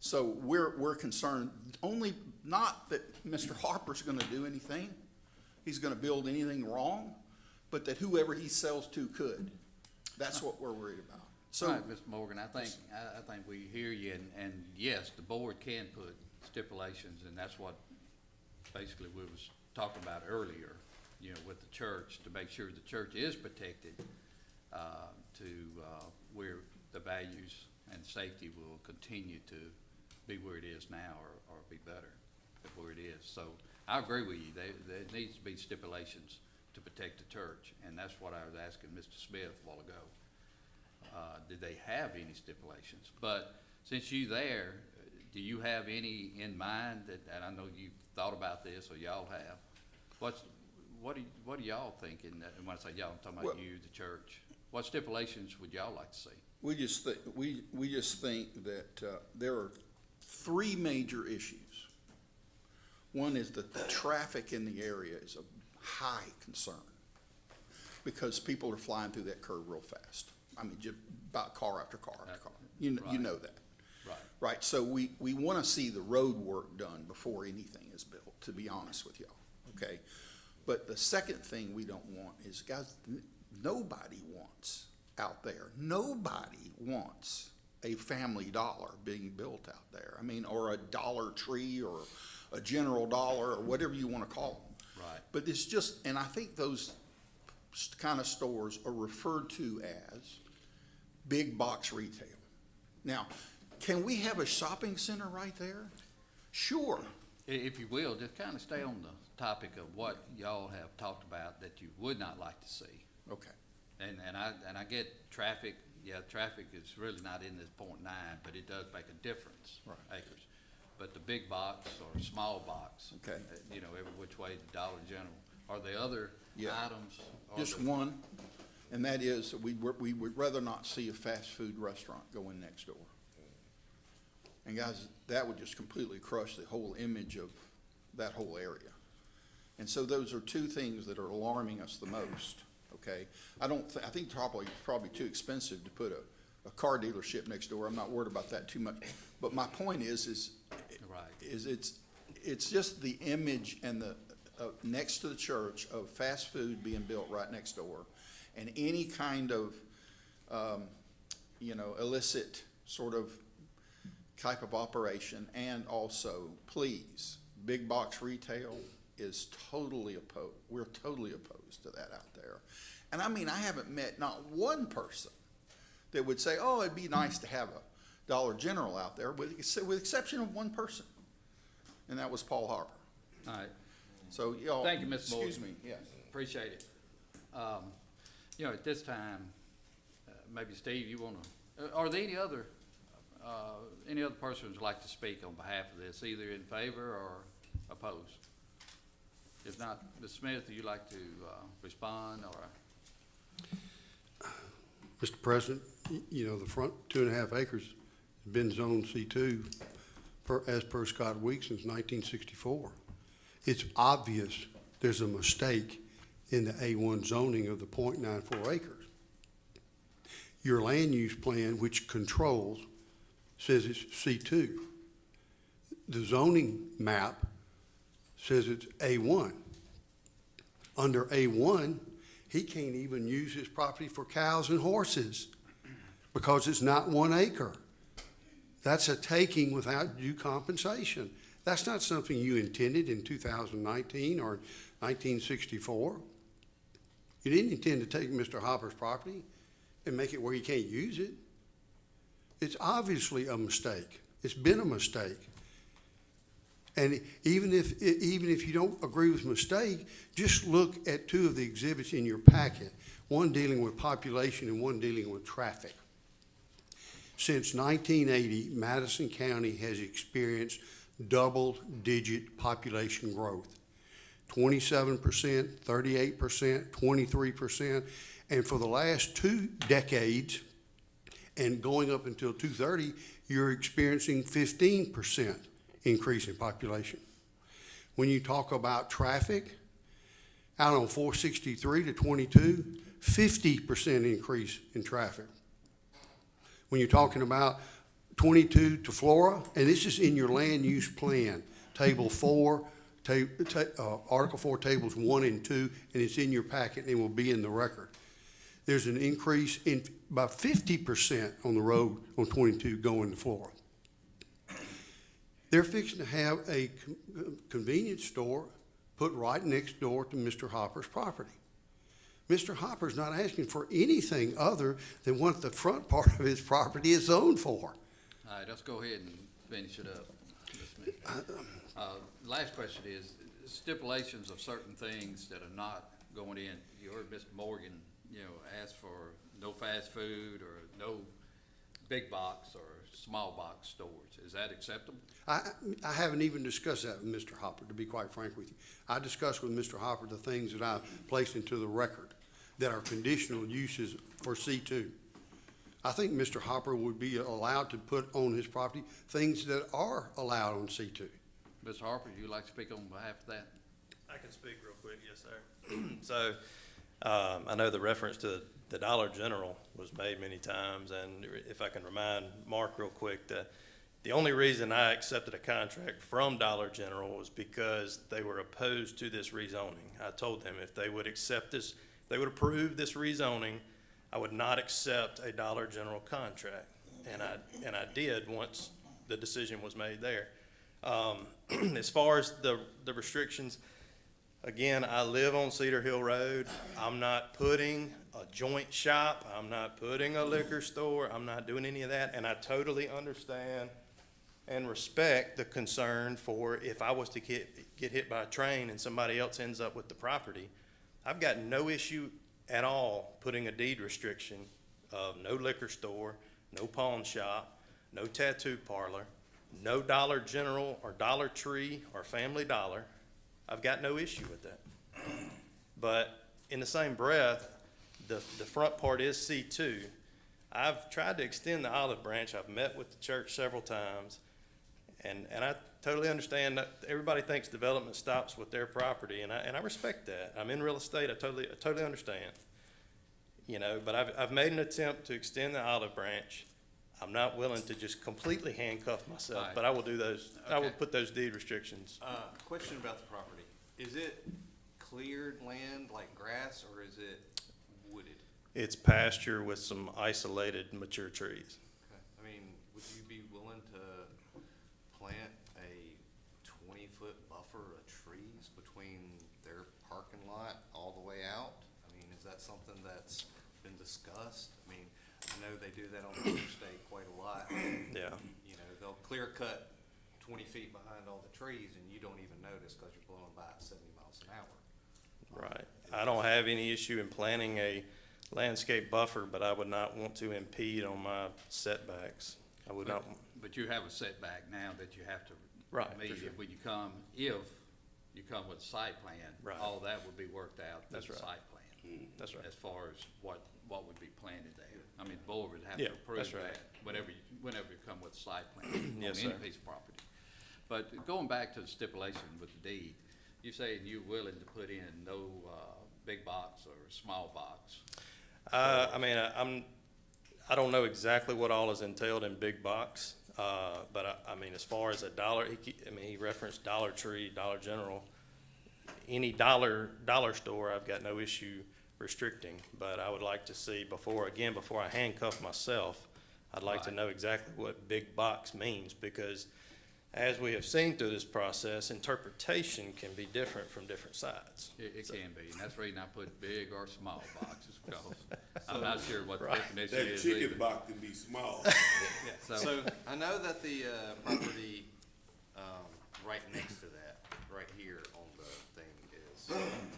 [SPEAKER 14] So we're concerned, only not that Mr. Harper's going to do anything, he's going to build anything wrong, but that whoever he sells to could. That's what we're worried about. So,
[SPEAKER 1] all right, Mr. Morgan, I think we hear you, and yes, the board can put stipulations, and that's what basically we was talking about earlier, with the church, to make sure the church is protected, to where the values and safety will continue to be where it is now, or be better than where it is. So I agree with you. There needs to be stipulations to protect the church, and that's what I was asking Mr. Smith a while ago. Did they have any stipulations? But since you're there, do you have any in mind and I know you've thought about this, or y'all have? What are y'all thinking? And when I say y'all, I'm talking about you, the church. What stipulations would y'all like to see?
[SPEAKER 14] we just think that there are three major issues One is that the traffic in the area is a high concern because people are flying through that curve real fast. I mean, just about car after car after car. You
[SPEAKER 1] Right.
[SPEAKER 14] know that.
[SPEAKER 1] Right.
[SPEAKER 14] Right, so we want to see the road work done before anything is built, to be honest with y'all, okay? But the second thing we don't want is, guys, nobody wants out there, nobody wants a Family Dollar being built out there. I mean, or a Dollar Tree or a General Dollar or whatever you want to call them.
[SPEAKER 1] Right.
[SPEAKER 14] But it's just, and I think those kind of stores are referred to as big box retail. Now, can we have a shopping center right there? Sure.
[SPEAKER 1] If you will, just kind of stay on the topic of what y'all have talked about that you would not like to see.
[SPEAKER 14] Okay.
[SPEAKER 1] And I get traffic, yeah, traffic is really not in this .9, but it does make a difference.
[SPEAKER 14] Right.
[SPEAKER 1] Acres. But the big box or small box.
[SPEAKER 14] Okay.
[SPEAKER 1] You know, every which way, the Dollar General. Are there other
[SPEAKER 14] Yeah.
[SPEAKER 1] items? Are
[SPEAKER 14] Just
[SPEAKER 1] there-
[SPEAKER 14] one, and that is, we would rather not see a fast food restaurant go in next door. And guys, that would just completely crush the whole image of that whole area. And so those are two things that are alarming us the most, okay? I think probably too expensive to put a car dealership next door. I'm not worried about that too much. But my point is
[SPEAKER 1] Right.
[SPEAKER 14] it's just the image and the, next to the church of fast food being built right next door. And any kind of, illicit sort of type of operation. And also, please, big box retail is totally opposed. We're totally opposed to that out there. And I mean, I haven't met not one person that would say, oh, it'd be nice to have a Dollar General out there, with exception of one person. And that was Paul Harper.
[SPEAKER 1] All right.
[SPEAKER 14] So, y'all.
[SPEAKER 1] Thank you, Mr. Morgan.
[SPEAKER 14] Excuse me, yes.
[SPEAKER 1] Appreciate it. At this time, maybe Steve, you want to, are there any other persons who'd like to speak on behalf of this, either in favor or opposed? If not, Ms. Smith, would you like to respond or?
[SPEAKER 11] Mr. President, the front 2.5 acres has been zoned C2 as per Scott Weeks since 1964. It's obvious there's a mistake in the A1 zoning of the .94 acres. Your land use plan, which controls, says it's C2. The zoning map says it's A1. Under A1, he can't even use his property for cows and horses because it's not 1 acre. That's a taking without due compensation. That's not something you intended in 2019 or 1964. You didn't intend to take Mr. Hopper's property and make it where he can't use it. It's obviously a mistake. It's been a mistake. And even if you don't agree with mistake, just look at two of the exhibits in your packet, one dealing with population and one dealing with traffic. Since 1980, Madison County has experienced double-digit population growth. 27%, 38%, 23%, and for the last 2 decades, and going up until 2030, you're experiencing 15% increase in population. When you talk about traffic, out on 463 to 22, 50% increase in traffic. When you're talking about 22 to Flora, and this is in your land use plan, Table 4, Article 4, Tables 1 and 2, and it's in your packet and it will be in the record. There's an increase in about 50% on the road on 22 going to Flora. They're fixing to have a convenience store put right next door to Mr. Hopper's property. Mr. Hopper's not asking for anything other than what the front part of his property is zoned for.
[SPEAKER 1] All right, let's go ahead and finish it up. Last question is stipulations of certain things that are not going in. You heard Mr. Morgan, ask for no fast food or no big box or small box stores. Is that acceptable?
[SPEAKER 11] I haven't even discussed that with Mr. Hopper, to be quite frank with you. I discussed with Mr. Hopper the things that I placed into the record that are conditional uses for C2. I think Mr. Hopper would be allowed to put on his property things that are allowed on C2.
[SPEAKER 1] Mr. Harper, you like to speak on behalf of that?
[SPEAKER 12] I can speak real quick, yes, sir. So, I know the reference to the Dollar General was made many times, and if I can remind Mark real quick, the only reason I accepted a contract from Dollar General was because they were opposed to this rezoning. I told them if they would accept this, if they would approve this rezoning, I would not accept a Dollar General contract. And I did once the decision was made there. As far as the restrictions, again, I live on Cedar Hill Road. I'm not putting a joint shop. I'm not putting a liquor store. I'm not doing any of that. And I totally understand and respect the concern for if I was to get hit by a train and somebody else ends up with the property. I've got no issue at all putting a deed restriction of no liquor store, no pawn shop, no tattoo parlor, no Dollar General or Dollar Tree or Family Dollar. I've got no issue with that. But in the same breath, the front part is C2. I've tried to extend the olive branch. I've met with the church several times. And I totally understand that everybody thinks development stops with their property, and I respect that. I'm in real estate. I totally understand. You know, but I've made an attempt to extend the olive branch. I'm not willing to just completely handcuff myself,
[SPEAKER 1] Right.
[SPEAKER 12] but I will do those. I will
[SPEAKER 1] Okay.
[SPEAKER 12] put those deed restrictions.
[SPEAKER 10] Question about the property. Is it cleared land like grass, or is it wooded?
[SPEAKER 12] It's pasture with some isolated mature trees.
[SPEAKER 10] Okay. I mean, would you be willing to plant a 20-foot buffer of trees between their parking lot all the way out? I mean, is that something that's been discussed? I mean, I know they do that on the interstate quite a lot.
[SPEAKER 12] Yeah.
[SPEAKER 10] You know, they'll clear cut 20 feet behind all the trees and you don't even notice because you're blowing by at 70 miles an hour.
[SPEAKER 12] Right. I don't have any issue in planting a landscape buffer, but I would not want to impede on my setbacks. I would not.
[SPEAKER 1] But you have a setback now that you have to
[SPEAKER 12] Right, for
[SPEAKER 1] meet.
[SPEAKER 12] sure.
[SPEAKER 1] When you come, if you come with a site plan,
[SPEAKER 12] Right.
[SPEAKER 1] all that would be worked out
[SPEAKER 12] That's
[SPEAKER 1] with the
[SPEAKER 12] right.
[SPEAKER 1] site plan.
[SPEAKER 12] That's right.
[SPEAKER 1] As far as what would be planted there. I mean, the board would have
[SPEAKER 12] Yeah,
[SPEAKER 1] to approve
[SPEAKER 12] that's right.
[SPEAKER 1] that, whenever you come with a site plan
[SPEAKER 12] Yes,
[SPEAKER 1] on any
[SPEAKER 12] sir.
[SPEAKER 1] piece of property. But going back to the stipulation with the deed, you say you're willing to put in no, big box or small box.
[SPEAKER 12] I mean, I don't know exactly what all is entailed in big box, but I mean, as far as a dollar, he referenced Dollar Tree, Dollar General. Any dollar store, I've got no issue restricting, but I would like to see before I handcuff myself, I'd like to
[SPEAKER 1] Right.
[SPEAKER 12] know exactly what big box means, because as we have seen through this process, interpretation can be different from different sides.
[SPEAKER 1] It can be, and that's the reason I put big or small boxes, because I'm not sure what the
[SPEAKER 12] Right.
[SPEAKER 1] definition
[SPEAKER 4] That
[SPEAKER 1] is
[SPEAKER 4] chicken
[SPEAKER 1] either.
[SPEAKER 4] box can be small.
[SPEAKER 10] So I know that the property right next to that, right here on the thing is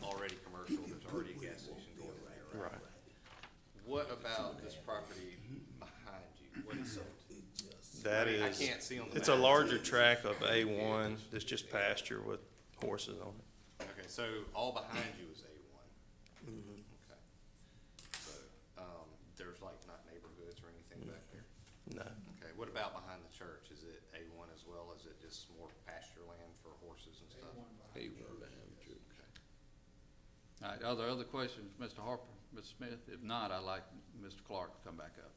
[SPEAKER 10] already commercial, there's already a gas station going there, right?
[SPEAKER 12] Right.
[SPEAKER 10] What about this property behind you? What is it?
[SPEAKER 12] That
[SPEAKER 10] I mean, I
[SPEAKER 12] is,
[SPEAKER 10] can't see on the
[SPEAKER 12] it's a
[SPEAKER 10] map.
[SPEAKER 12] larger tract of A1 that's just pasture with horses on it.
[SPEAKER 10] Okay, so all behind you is A1? Okay. So, there's like not neighborhoods or anything back there?
[SPEAKER 12] No.
[SPEAKER 10] Okay, what about behind the church? Is it A1 as well? Is it just more pasture land for horses and stuff?
[SPEAKER 9] Hey, we're behind the church.
[SPEAKER 10] Okay.
[SPEAKER 1] All right, are there other questions, Mr. Harper, Mr. Smith? If not, I'd like Mr. Clark to come back up.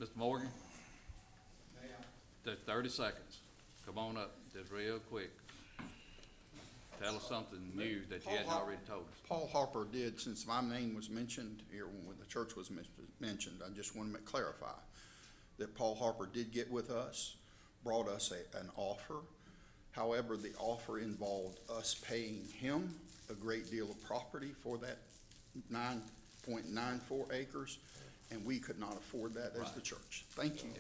[SPEAKER 1] Mr. Morgan? Just 30 seconds. Come on up, just real quick. Tell us something new that you hadn't already told us.
[SPEAKER 14] Paul Harper did, since my name was mentioned here when the church was mentioned, I just want to clarify that Paul Harper did get with us, brought us an offer. However, the offer involved us paying him a great deal of property for that 9.94 acres, and we could not afford that as the
[SPEAKER 1] Right.
[SPEAKER 14] church. Thank you.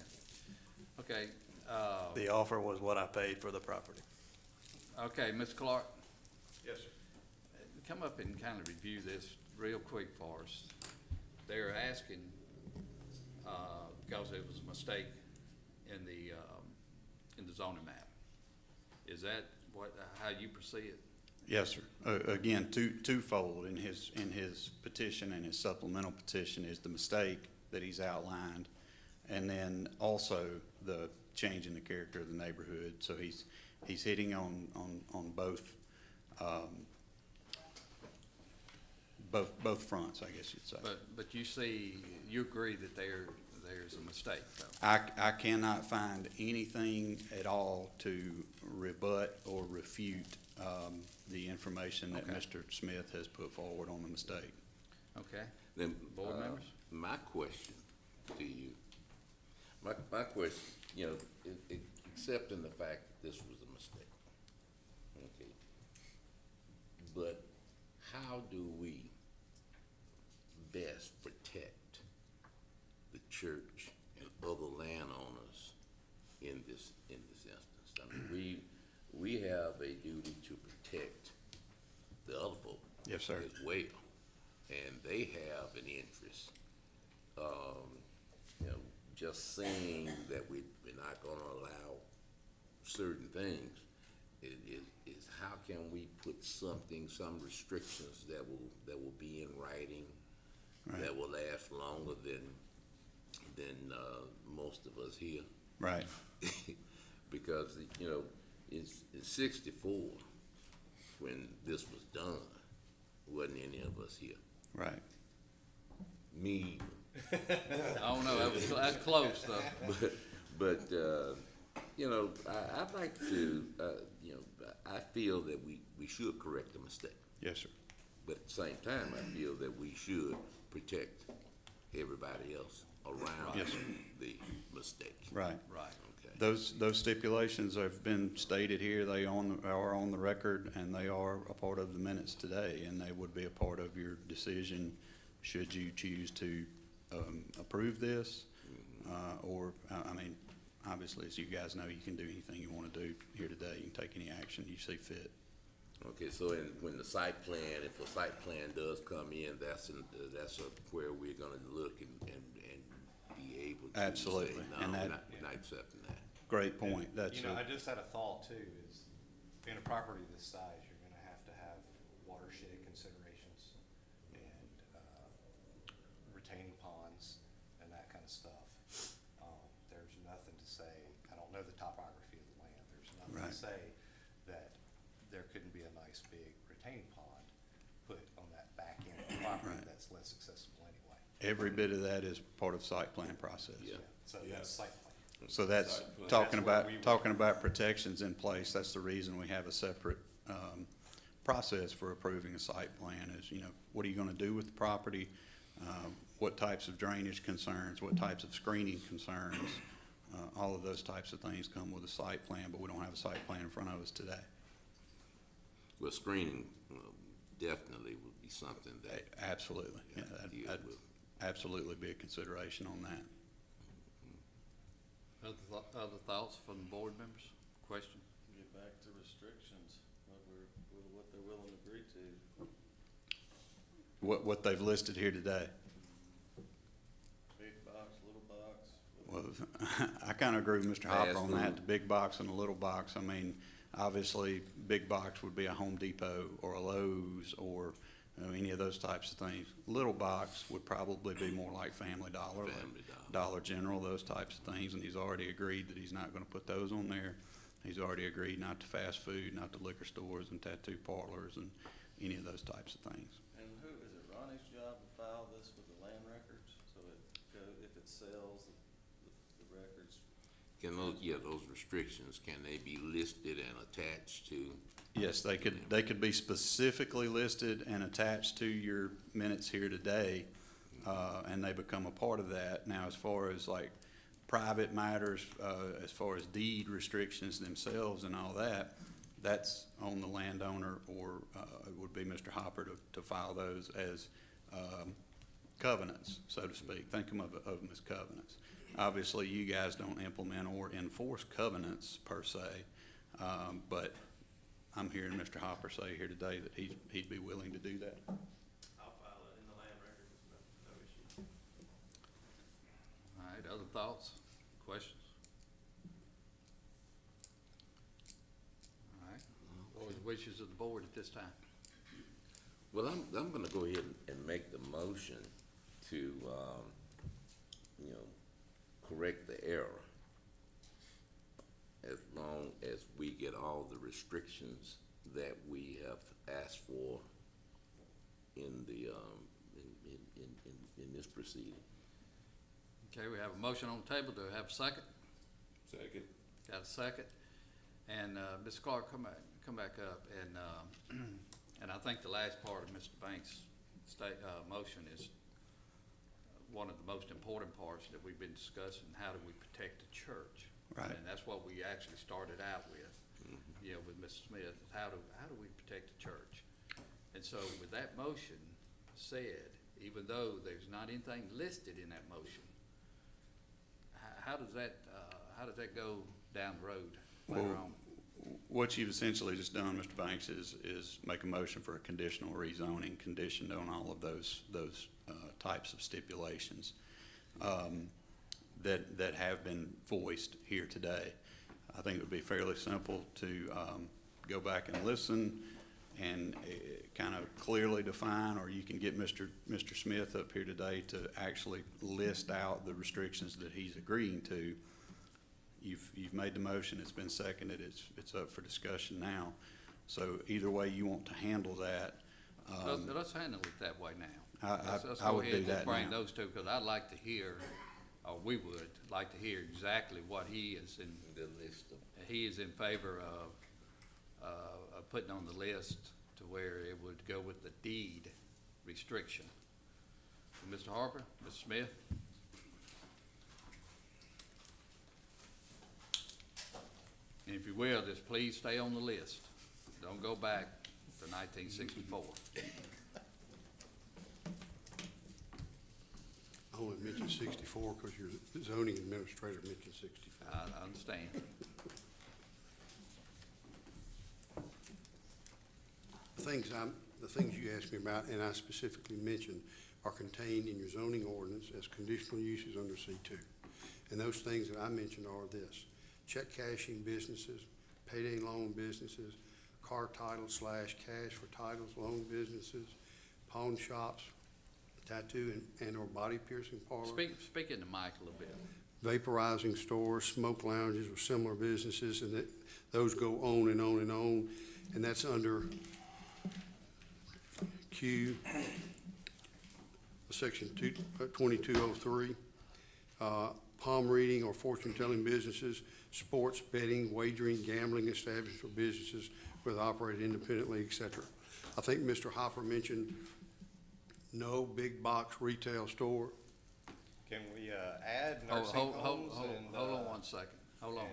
[SPEAKER 1] Okay,
[SPEAKER 12] The offer was what I paid for the property.
[SPEAKER 1] okay, Mr. Clark,
[SPEAKER 10] Yes, sir.
[SPEAKER 1] come up and kind of review this real quick for us. They're asking, because it was a mistake in the zoning map. Is that how you perceive it?
[SPEAKER 8] Yes, sir. Again, twofold in his petition and his supplemental petition is the mistake that he's outlined. And then also the changing the character of the neighborhood. So he's hitting on both, both fronts, I guess you'd say.
[SPEAKER 1] But you agree that there's a mistake, though?
[SPEAKER 8] I cannot find anything at all to rebut or refute, the information that
[SPEAKER 1] Okay.
[SPEAKER 8] Mr. Smith has put forward on the mistake.
[SPEAKER 1] Okay,
[SPEAKER 9] Then,
[SPEAKER 1] board members?
[SPEAKER 9] my question to you, my question, you know, accepting the fact that this was a mistake, okay, but how do we best protect the church and other landowners in this instance? I mean, we have a duty to protect the other folk.
[SPEAKER 8] Yes, sir.
[SPEAKER 9] As well, and they have an interest. You know, just saying that we're not gonna allow certain things is how can we put something, some restrictions that will be in writing,
[SPEAKER 8] Right.
[SPEAKER 9] that will last longer than most of us here.
[SPEAKER 8] Right.
[SPEAKER 9] Because, you know, it's 64 when this was done. Wasn't any of us here.
[SPEAKER 8] Right.
[SPEAKER 9] Me.
[SPEAKER 1] I don't know, that's close, though.
[SPEAKER 9] But you know, I'd like to, you know, I feel that we should correct the mistake.
[SPEAKER 8] Yes, sir.
[SPEAKER 9] But at the same time, I feel that we should protect everybody else around
[SPEAKER 8] Yes, sir.
[SPEAKER 9] the mistake.
[SPEAKER 8] Right.
[SPEAKER 1] Right.
[SPEAKER 9] Okay.
[SPEAKER 8] Those stipulations have been stated here, they are on the record, and they are a part of the minutes today, and they would be a part of your decision should you choose to approve this, or, I mean, obviously, as you guys know, you can do anything you want to do here today. You can take any action you see fit.
[SPEAKER 9] Okay, so when the site plan, if a site plan does come in, that's where we're gonna look and be able to
[SPEAKER 8] Absolutely,
[SPEAKER 9] say,
[SPEAKER 8] and
[SPEAKER 9] no,
[SPEAKER 8] that-
[SPEAKER 9] we're not accepting that.
[SPEAKER 8] Great point. That's
[SPEAKER 15] You know,
[SPEAKER 8] a-
[SPEAKER 15] I just had a thought too, is being a property this size, you're gonna have to have watershed considerations and, retaining ponds and that kind of stuff. There's nothing to say, I don't know the topography of the land, there's nothing
[SPEAKER 8] Right.
[SPEAKER 15] to say that there couldn't be a nice big retaining pond put on that back end of the property
[SPEAKER 8] Right.
[SPEAKER 15] that's less accessible anyway.
[SPEAKER 8] Every bit of that is part of site plan process.
[SPEAKER 9] Yeah.
[SPEAKER 15] So that's site plan.
[SPEAKER 8] So that's
[SPEAKER 15] That's where we would-
[SPEAKER 8] talking about protections in place. That's the reason we have a separate, process for approving a site plan is, you know, what are you gonna do with the property? What types of drainage concerns, what types of screening concerns? All of those types of things come with a site plan, but we don't have a site plan in front of us today.
[SPEAKER 9] Well, screening definitely would be something that.
[SPEAKER 8] Absolutely. Yeah,
[SPEAKER 9] deal
[SPEAKER 8] that'd
[SPEAKER 9] with.
[SPEAKER 8] absolutely be a consideration on that.
[SPEAKER 1] Other thoughts from the board members? Question?
[SPEAKER 12] Get back to restrictions, what they're willing to agree to.
[SPEAKER 8] What they've listed here today.
[SPEAKER 12] Big box, little box.
[SPEAKER 8] Well, I kind of agree with Mr. Hopper on that, the big box and the little box. I mean, obviously, big box would be a Home Depot or a Lowe's or any of those types of things. Little box would probably be more like Family Dollar, like
[SPEAKER 9] Family Dollar.
[SPEAKER 8] Dollar General, those types of things, and he's already agreed that he's not gonna put those on there. He's already agreed not to fast food, not to liquor stores and tattoo parlors and any of those types of things.
[SPEAKER 12] And who, is it Ronnie's job to file this with the land records? So if it sells, the records.
[SPEAKER 9] Can those restrictions, can they be listed and attached to?
[SPEAKER 8] Yes, they could be specifically listed and attached to your minutes here today, and they become a part of that. Now, as far as like private matters, as far as deed restrictions themselves and all that, that's on the landowner, or it would be Mr. Hopper to file those as covenants, so to speak. Think of them as covenants. Obviously, you guys don't implement or enforce covenants per se, but I'm hearing Mr. Hopper say here today that he'd be willing to do that.
[SPEAKER 12] I'll file it in the land records, no issue.
[SPEAKER 1] All right, other thoughts, questions? All right, what are the wishes of the board at this time?
[SPEAKER 9] Well, I'm gonna go ahead and make the motion to, correct the error as long as we get all the restrictions that we have asked for in the, in this proceeding.
[SPEAKER 1] Okay, we have a motion on the table. Do we have a second?
[SPEAKER 4] Second.
[SPEAKER 1] Got a second? And, Ms. Clark, come back up, and I think the last part of Mr. Banks' motion is one of the most important parts that we've been discussing. How do we protect the church?
[SPEAKER 8] Right.
[SPEAKER 1] And that's what we actually started out with, you know, with Mr. Smith, how do we protect the church? And so with that motion said, even though there's not anything listed in that motion, how does that go down the road later
[SPEAKER 8] Well,
[SPEAKER 1] on?
[SPEAKER 8] what you've essentially just done, Mr. Banks, is make a motion for a conditional rezoning conditioned on all of those types of stipulations that have been voiced here today. I think it would be fairly simple to go back and listen and kind of clearly define, or you can get Mr. Smith up here today to actually list out the restrictions that he's agreeing to. You've made the motion, it's been seconded, it's up for discussion now. So either way you want to handle that.
[SPEAKER 1] Let's handle it that way now. Let's
[SPEAKER 8] I
[SPEAKER 1] go
[SPEAKER 8] would
[SPEAKER 1] ahead
[SPEAKER 8] do that
[SPEAKER 1] and bring
[SPEAKER 8] now.
[SPEAKER 1] those two, because I'd like to hear, or we would like to hear exactly what he is in.
[SPEAKER 9] The list of.
[SPEAKER 1] He is in favor of putting on the list to where it would go with the deed restriction. So, Mr. Harper, Mr. Smith? And if you will, just please stay on the list. Don't go back to 1964.
[SPEAKER 11] I only mentioned 64 because your zoning administrator mentioned 64.
[SPEAKER 1] I understand.
[SPEAKER 11] The things you asked me about, and I specifically mentioned, are contained in your zoning ordinance as conditional uses under C2. And those things that I mentioned are this: check cashing businesses, payday loan businesses, car title / cash for titles loan businesses, pawn shops, tattoo and or body piercing parlors,
[SPEAKER 1] Speak in the mic a little bit.
[SPEAKER 11] vaporizing stores, smoke lounges or similar businesses, and those go on and on and on. And that's under Q, section 2203. Palm reading or fortune-telling businesses, sports, betting, wagering, gambling establishments or businesses whether operated independently, et cetera. I think Mr. Hopper mentioned no big box retail store.
[SPEAKER 10] Can we, add nursing homes and,
[SPEAKER 1] Hold on one second. Hold on.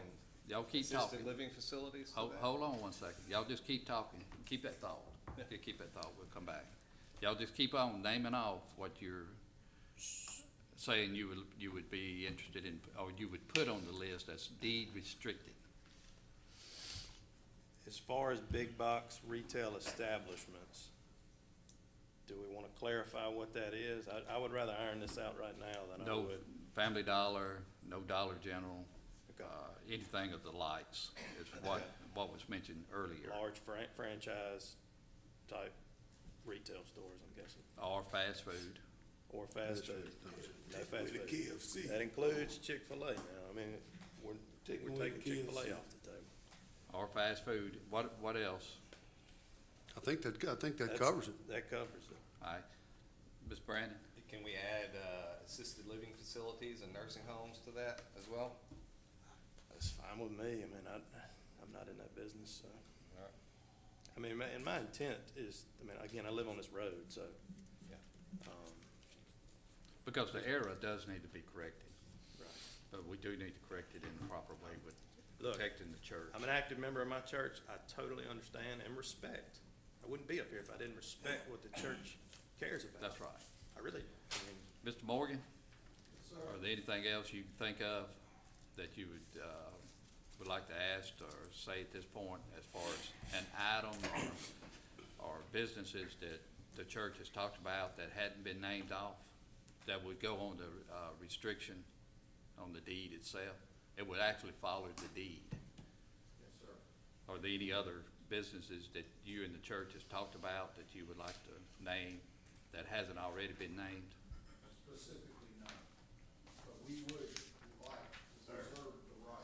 [SPEAKER 1] Y'all keep talking.
[SPEAKER 10] assisted living facilities? to that?
[SPEAKER 1] Hold on one second. Y'all just keep talking. Keep that thought. Keep that thought. We'll come back. Y'all just keep on naming off what you're saying you would be interested in, or you would put on the list as deed restricted.
[SPEAKER 12] As far as big box retail establishments, do we want to clarify what that is? I would rather iron this out right now than I
[SPEAKER 1] No
[SPEAKER 12] would.
[SPEAKER 1] Family Dollar, no Dollar General,
[SPEAKER 12] Okay.
[SPEAKER 1] anything of the likes is what was mentioned earlier.
[SPEAKER 12] Large franchise type retail stores, I'm guessing,
[SPEAKER 1] Or fast food.
[SPEAKER 12] or fast food. No fast
[SPEAKER 4] With the
[SPEAKER 12] food.
[SPEAKER 4] KFC.
[SPEAKER 12] That includes Chick-fil-A now. I mean, we're taking Chick-fil-A
[SPEAKER 4] KFC.
[SPEAKER 12] off the table.
[SPEAKER 1] Or fast food. What else?
[SPEAKER 11] I think that
[SPEAKER 12] That's-
[SPEAKER 11] covers it.
[SPEAKER 12] That covers it.
[SPEAKER 1] All right. Ms. Brandon?
[SPEAKER 10] Can we add, assisted living facilities and nursing homes to that as well?
[SPEAKER 12] That's fine with me. I mean, I'm not in that business, so.
[SPEAKER 10] All right.
[SPEAKER 12] I mean, and my intent is, I mean, again, I live on this road, so.
[SPEAKER 10] Yeah.
[SPEAKER 1] Because the error does need to be corrected,
[SPEAKER 12] Right.
[SPEAKER 1] but we do need to correct it in the proper way with
[SPEAKER 12] Look,
[SPEAKER 1] protecting the church.
[SPEAKER 12] I'm an active member of my church. I totally understand and respect. I wouldn't be up here if I didn't respect what the church cares about.
[SPEAKER 1] That's right.
[SPEAKER 12] I really, I mean,
[SPEAKER 1] Mr. Morgan? Are there anything else you can think of that you would like to ask or say at this point as far as an item or businesses that the church has talked about that hadn't been named off, that would go on the restriction on the deed itself? It would actually follow the deed.
[SPEAKER 3] Yes, sir.
[SPEAKER 1] Are there any other businesses that you and the church has talked about that you would like to name that hasn't already been named?
[SPEAKER 3] Specifically not, but we would like to reserve the right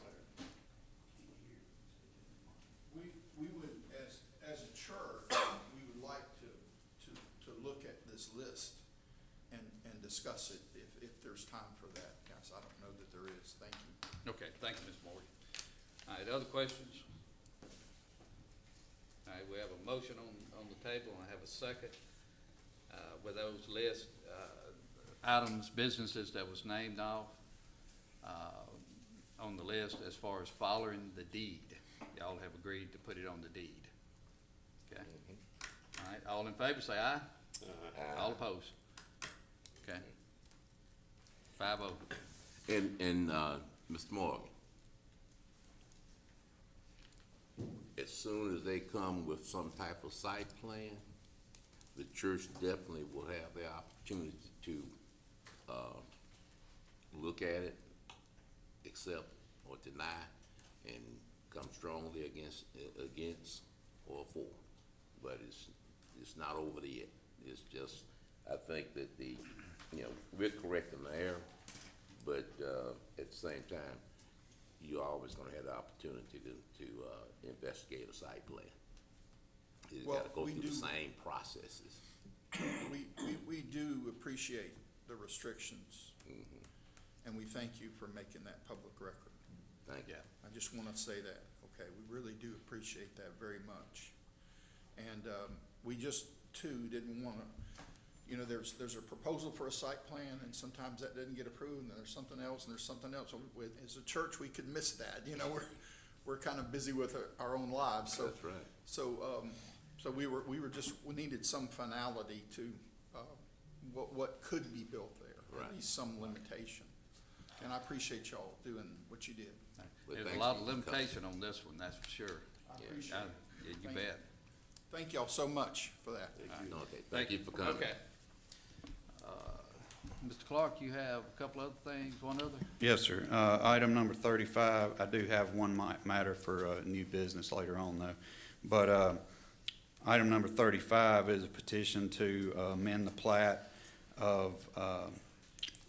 [SPEAKER 14] discuss it if there's time for that, guys. I don't know that there is. Thank you.
[SPEAKER 1] Okay, thank you, Ms. Morgan. All right, other questions? All right, we have a motion on the table, and I have a second. With those list, items, businesses that was named off, on the list as far as following the deed. Y'all have agreed to put it on the deed. Okay? All right, all in favor, say aye. All opposed? Okay. 5-0.
[SPEAKER 9] And, Mr. Morgan, as soon as they come with some type of site plan, the church definitely will have the opportunity to, look at it, accept or deny, and come strongly against or for. But it's not over there yet. It's just, I think that we're correcting the error, but, at the same time, you're always gonna have the opportunity to investigate a site plan. You
[SPEAKER 14] Well,
[SPEAKER 9] gotta go
[SPEAKER 14] we
[SPEAKER 9] through the
[SPEAKER 14] do-
[SPEAKER 9] same processes.
[SPEAKER 14] We do appreciate the restrictions, and we thank you for making that public record.
[SPEAKER 9] Thank you.
[SPEAKER 14] I just want to say that, okay, we really do appreciate that very much. And we just, too, didn't want to, there's a proposal for a site plan, and sometimes that doesn't get approved, and there's something else, and there's something else. So as a church, we could miss that, we're kind of busy with our own lives, so.
[SPEAKER 9] That's right.
[SPEAKER 14] So we needed some finality to what could be built there,
[SPEAKER 9] Right.
[SPEAKER 14] at least some limitation. And I appreciate y'all doing what you did.
[SPEAKER 9] But
[SPEAKER 1] There's a
[SPEAKER 9] thanks
[SPEAKER 1] lot
[SPEAKER 9] for
[SPEAKER 1] of
[SPEAKER 9] coming.
[SPEAKER 1] limitation on this one, that's for sure.
[SPEAKER 14] I appreciate it.
[SPEAKER 1] Yeah, you
[SPEAKER 14] Thank
[SPEAKER 1] bet.
[SPEAKER 14] Thank y'all so much for that.
[SPEAKER 9] Okay, thank you for coming.
[SPEAKER 1] Okay. Mr. Clark, you have a couple other things, one other?
[SPEAKER 8] Yes, sir. Item number 35, I do have one matter for new business later on, though. But item number 35 is a petition to amend the plat of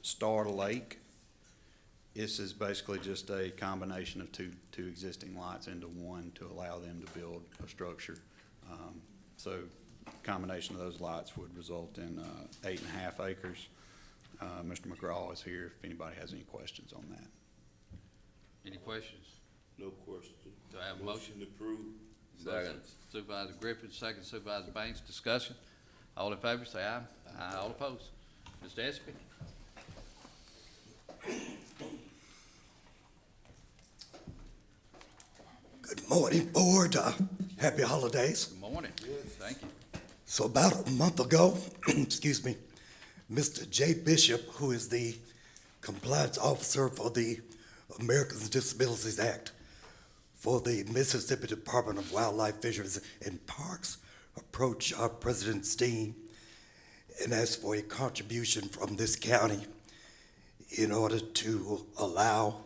[SPEAKER 8] Star Lake. This is basically just a combination of two existing lots into one to allow them to build a structure. So combination of those lots would result in 8.5 acres. Mr. McGraw is here if anybody has any questions on that.
[SPEAKER 1] Any questions?
[SPEAKER 4] No question.
[SPEAKER 1] Do I have a motion?
[SPEAKER 4] approved.
[SPEAKER 9] Second.
[SPEAKER 1] Supervisor Griffin, second Supervisor Banks, discussion. All in favor, say aye. Aye. All opposed? Mr. Espy?
[SPEAKER 16] Good morning, board. Happy holidays.
[SPEAKER 1] Good morning. Thank you.
[SPEAKER 16] So about a month ago, excuse me, Mr. J. Bishop, who is the compliance officer for the Americans with Disabilities Act for the Mississippi Department of Wildlife, Fisheries, and Parks, approached President Steen and asked for a contribution from this county in order to allow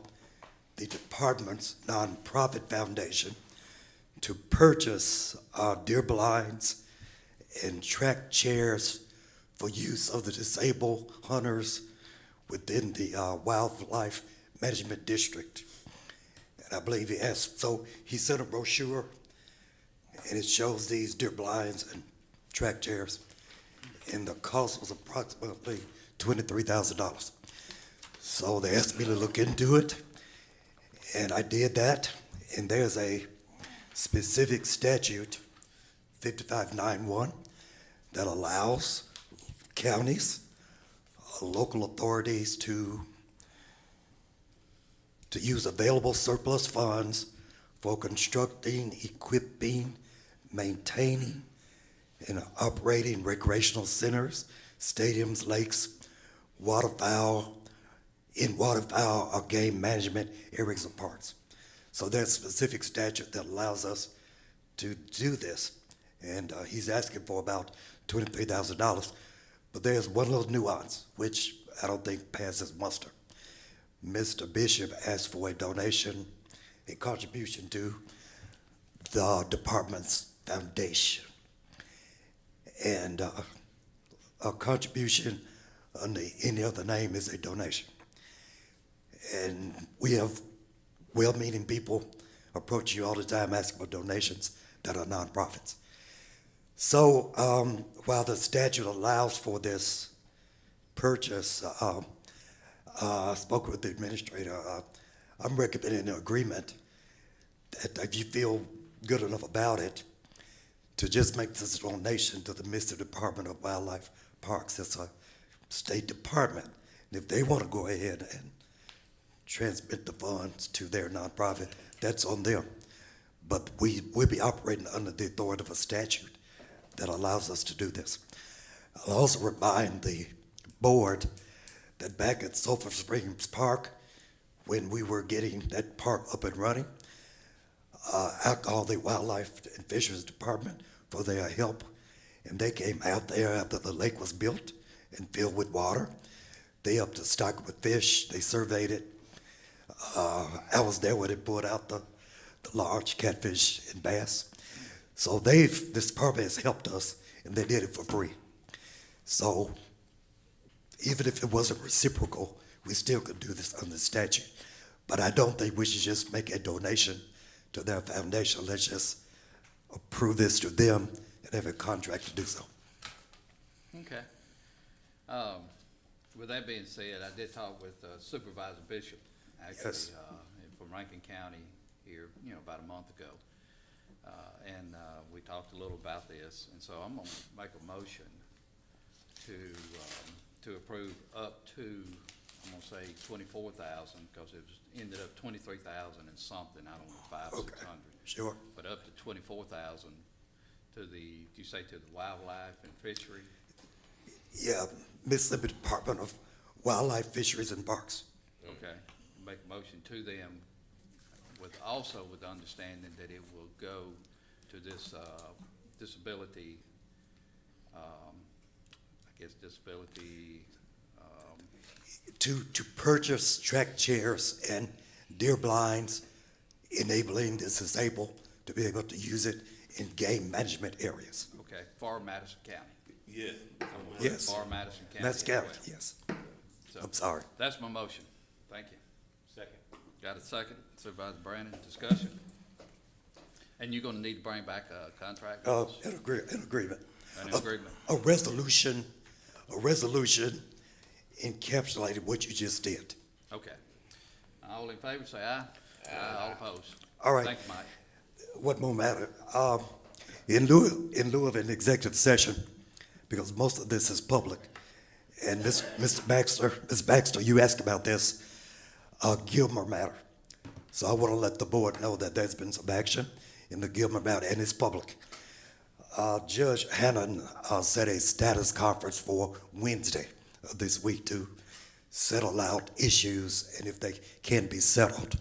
[SPEAKER 16] the department's nonprofit foundation to purchase deer blinds and track chairs for use of the disabled hunters within the Wildlife Management District. And I believe he asked, so he sent a brochure, and it shows these deer blinds and track chairs, and the cost was approximately $23,000. So they asked me to look into it, and I did that, and there's a specific statute, 5591, that allows counties, local authorities to use available surplus funds for constructing, equipping, maintaining, and operating recreational centers, stadiums, lakes, waterfowl, or game management areas and parks. So there's a specific statute that allows us to do this. And he's asking for about $23,000. But there's one little nuance, which I don't think passes muster. Mr. Bishop asked for a donation, a contribution to the department's foundation. And a contribution under any other name is a donation. And we have well-meaning people approach you all the time asking for donations that are nonprofits. So while the statute allows for this purchase, I spoke with the administrator. I'm recommending an agreement that if you feel good enough about it, to just make this a donation to the Mississippi Department of Wildlife Parks. It's a state department. And if they want to go ahead and transmit the funds to their nonprofit, that's on them. But we'll be operating under the authority of a statute that allows us to do this. I'll also remind the board that back at Sulphur Springs Park, when we were getting that park up and running, I called the Wildlife and Fisheries Department for their help, and they came out there after the lake was built and filled with water. They upped the stock with fish, they surveyed it. I was there when they pulled out the large catfish and bass. So this department has helped us, and they did it for free. So even if it wasn't reciprocal, we still could do this under statute. But I don't think we should just make a donation to their foundation. Let's just approve this to them and have a contract to do so.
[SPEAKER 1] Okay. With that being said, I did talk with Supervisor Bishop, actually,
[SPEAKER 16] Yes.
[SPEAKER 1] from Rankin County here, about a month ago. And we talked a little about this, and so I'm gonna make a motion to approve up to, I'm gonna say 24,000, because it ended up 23,000 and something, I don't know, 600.
[SPEAKER 16] Sure.
[SPEAKER 1] But up to 24,000 to you say to the Wildlife and Fishery?
[SPEAKER 16] Yeah, Mississippi Department of Wildlife, Fisheries, and Parks.
[SPEAKER 1] Okay, make a motion to them with the understanding that it will go to this, disability, disability,
[SPEAKER 16] To purchase track chairs and deer blinds, enabling the disabled to be able to use it in game management areas.
[SPEAKER 1] okay, for Madison County.
[SPEAKER 4] Yes.
[SPEAKER 16] Yes.
[SPEAKER 1] For Madison County.
[SPEAKER 16] That's county,
[SPEAKER 1] as well.
[SPEAKER 16] yes.
[SPEAKER 1] So,
[SPEAKER 16] I'm sorry.
[SPEAKER 1] that's my motion. Thank you.
[SPEAKER 15] Second.
[SPEAKER 1] Got a second? Supervisor Brandon, discussion? And you're gonna need to bring back a contract?
[SPEAKER 16] An agreement.
[SPEAKER 1] An agreement.
[SPEAKER 16] A resolution encapsulated what you just did.
[SPEAKER 1] Okay. All in favor, say aye. Aye. All opposed.
[SPEAKER 16] All right.
[SPEAKER 1] Thank you, Mike.
[SPEAKER 16] What more matter? In lieu of an executive session, because most of this is public, and Ms. Baxter, you asked about this, Gilmer matter. So I want to let the board know that there's been some action in the Gilmer matter, and it's public. Judge Hannon set a status conference for Wednesday of this week to settle out issues, and if they can be settled.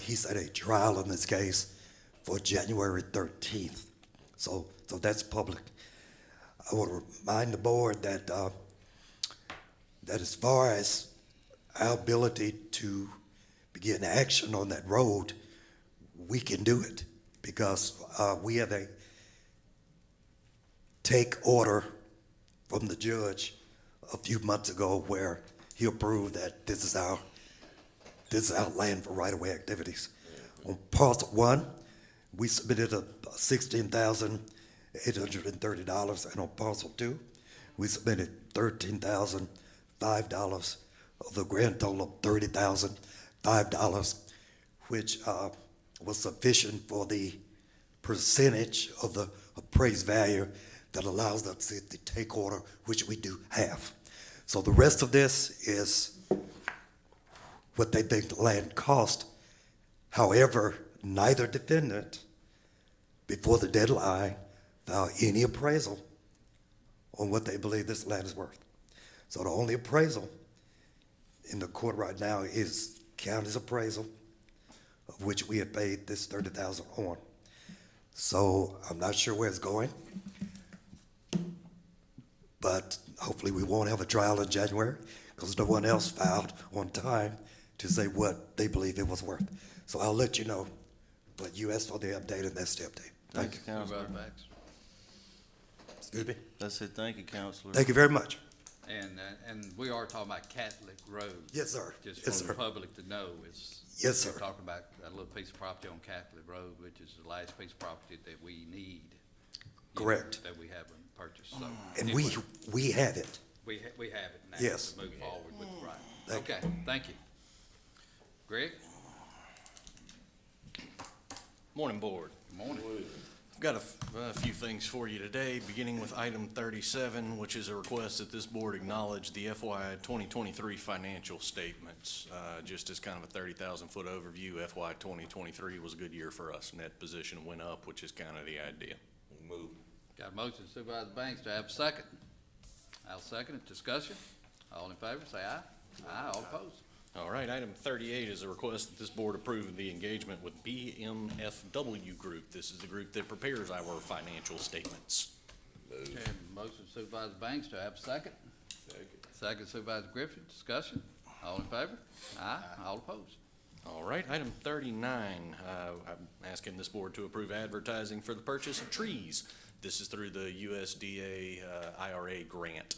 [SPEAKER 16] He set a trial in this case for January 13th. So that's public. I want to remind the board that that as far as our ability to begin action on that road, we can do it because we have a take order from the judge a few months ago where he approved that this is our land for right-of-way activities. On parcel 1, we submitted a $16,830, and on parcel 2, we submitted $13,005 of the grand total of $30,005, which was sufficient for the percentage of the appraised value that allows us to take order, which we do have. So the rest of this is what they think the land cost. However, neither defendant, before the deadline, filed any appraisal on what they believe this land is worth. So the only appraisal in the court right now is county's appraisal, of which we have paid this $30,000 on. So I'm not sure where it's going, but hopefully we won't have a trial in January because no one else filed on time to say what they believe it was worth. So I'll let you know, but you asked for the update, and that's the update. Thank you.
[SPEAKER 1] Supervisor Baxter.
[SPEAKER 16] Excuse me?
[SPEAKER 17] That's it. Thank you, Counselor.
[SPEAKER 16] Thank you very much.
[SPEAKER 1] And we are talking about Catholic Road.
[SPEAKER 16] Yes, sir.
[SPEAKER 1] Just
[SPEAKER 16] Yes,
[SPEAKER 1] for the
[SPEAKER 16] sir.
[SPEAKER 1] public to know,
[SPEAKER 16] Yes, sir.
[SPEAKER 1] we're talking about that little piece of property on Catholic Road, which is the last piece of property that we need.
[SPEAKER 16] Correct.
[SPEAKER 1] That we haven't purchased, so.
[SPEAKER 16] And we have it.
[SPEAKER 1] We have it now.
[SPEAKER 16] Yes.
[SPEAKER 1] To move forward with, right.
[SPEAKER 16] Thank you.
[SPEAKER 1] Okay, thank you. Greg?
[SPEAKER 6] Morning, Board.
[SPEAKER 1] Good morning.
[SPEAKER 6] I've got a few things for you today, beginning with item 37, which is a request that this board acknowledge the FY 2023 financial statements. Just as kind of a 30,000-foot overview, FY 2023 was a good year for us. Net position went up, which is kind of the idea.
[SPEAKER 9] Move.
[SPEAKER 1] Got a motion Supervisor Banks, do I have a second? I'll second it. Discussion? All in favor, say aye. Aye, all opposed.
[SPEAKER 6] All right, item 38 is a request that this board approve the engagement with BMFW Group. This is the group that prepares our financial statements.
[SPEAKER 1] Okay, motion Supervisor Banks, do I have a second? Second Supervisor Griffin, discussion? All in favor? Aye, all opposed.
[SPEAKER 6] All right, item 39, I'm asking this board to approve advertising for the purchase of trees. This is through the USDA IRA grant.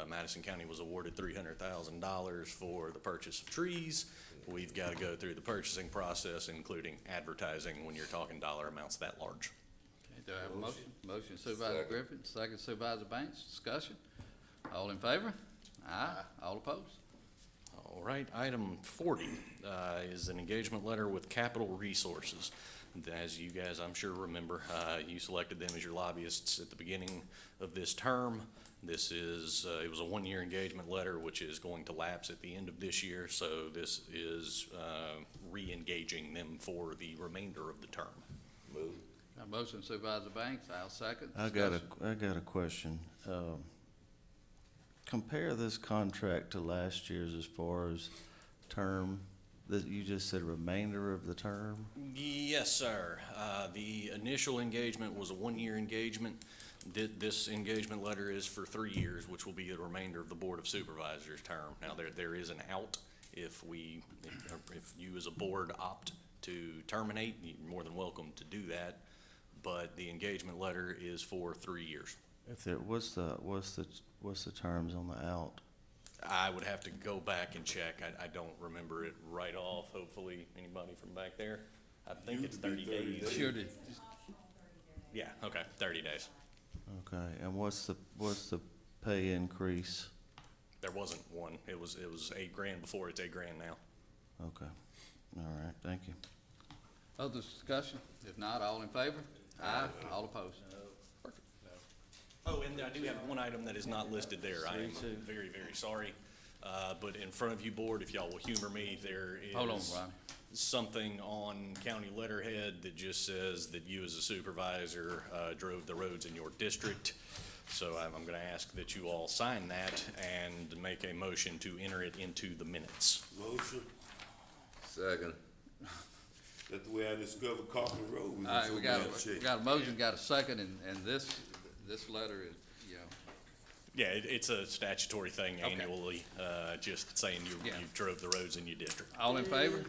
[SPEAKER 6] Madison County was awarded $300,000 for the purchase of trees. We've got to go through the purchasing process, including advertising when you're talking dollar amounts that large.
[SPEAKER 1] Okay, do I have a motion? Motion Supervisor Griffin, second Supervisor Banks, discussion? All in favor? Aye, all opposed.
[SPEAKER 6] All right, item 40 is an engagement letter with Capital Resources. As you guys, I'm sure, remember, you selected them as your lobbyists at the beginning of this term. This is, it was a one-year engagement letter, which is going to lapse at the end of this year, so this is re-engaging them for the remainder of the term.
[SPEAKER 9] Move.
[SPEAKER 1] Got a motion Supervisor Banks, I'll second.
[SPEAKER 17] I got a question. Compare this contract to last year's as far as term, that you just said remainder of the term?
[SPEAKER 6] Yes, sir. The initial engagement was a one-year engagement. This engagement letter is for 3 years, which will be the remainder of the Board of Supervisors term. Now, there is an out if you as a board opt to terminate, you're more than welcome to do that, but the engagement letter is for 3 years.
[SPEAKER 17] If there, what's the terms on the out?
[SPEAKER 6] I would have to go back and check. I don't remember it right off. Hopefully, anybody from back there? I think it's 30 days.
[SPEAKER 1] Sure did.
[SPEAKER 6] Yeah, okay, 30 days.
[SPEAKER 17] Okay, and what's the pay increase?
[SPEAKER 6] There wasn't one. It was $8,000 before. It's $8,000 now.
[SPEAKER 17] Okay, all right, thank you.
[SPEAKER 1] Other discussion? If not, all in favor? Aye, all opposed.
[SPEAKER 6] Perfect. Oh, and I do have one item that is not listed there. I am very, very sorry. But in front of you, board, if y'all will humor me, there is
[SPEAKER 1] Hold on, Ronnie.
[SPEAKER 6] something on county letterhead that just says that you as a supervisor drove the roads in your district. So I'm going to ask that you all sign that and make a motion to enter it into the minutes.
[SPEAKER 4] Motion.
[SPEAKER 9] Second.
[SPEAKER 4] That's the way I discovered Coffin Road.
[SPEAKER 1] All right, we got a motion, got a second, and this letter is, you know.
[SPEAKER 6] Yeah, it's a statutory thing
[SPEAKER 1] Okay.
[SPEAKER 6] annually, just saying you drove the roads in your district.
[SPEAKER 1] All in favor?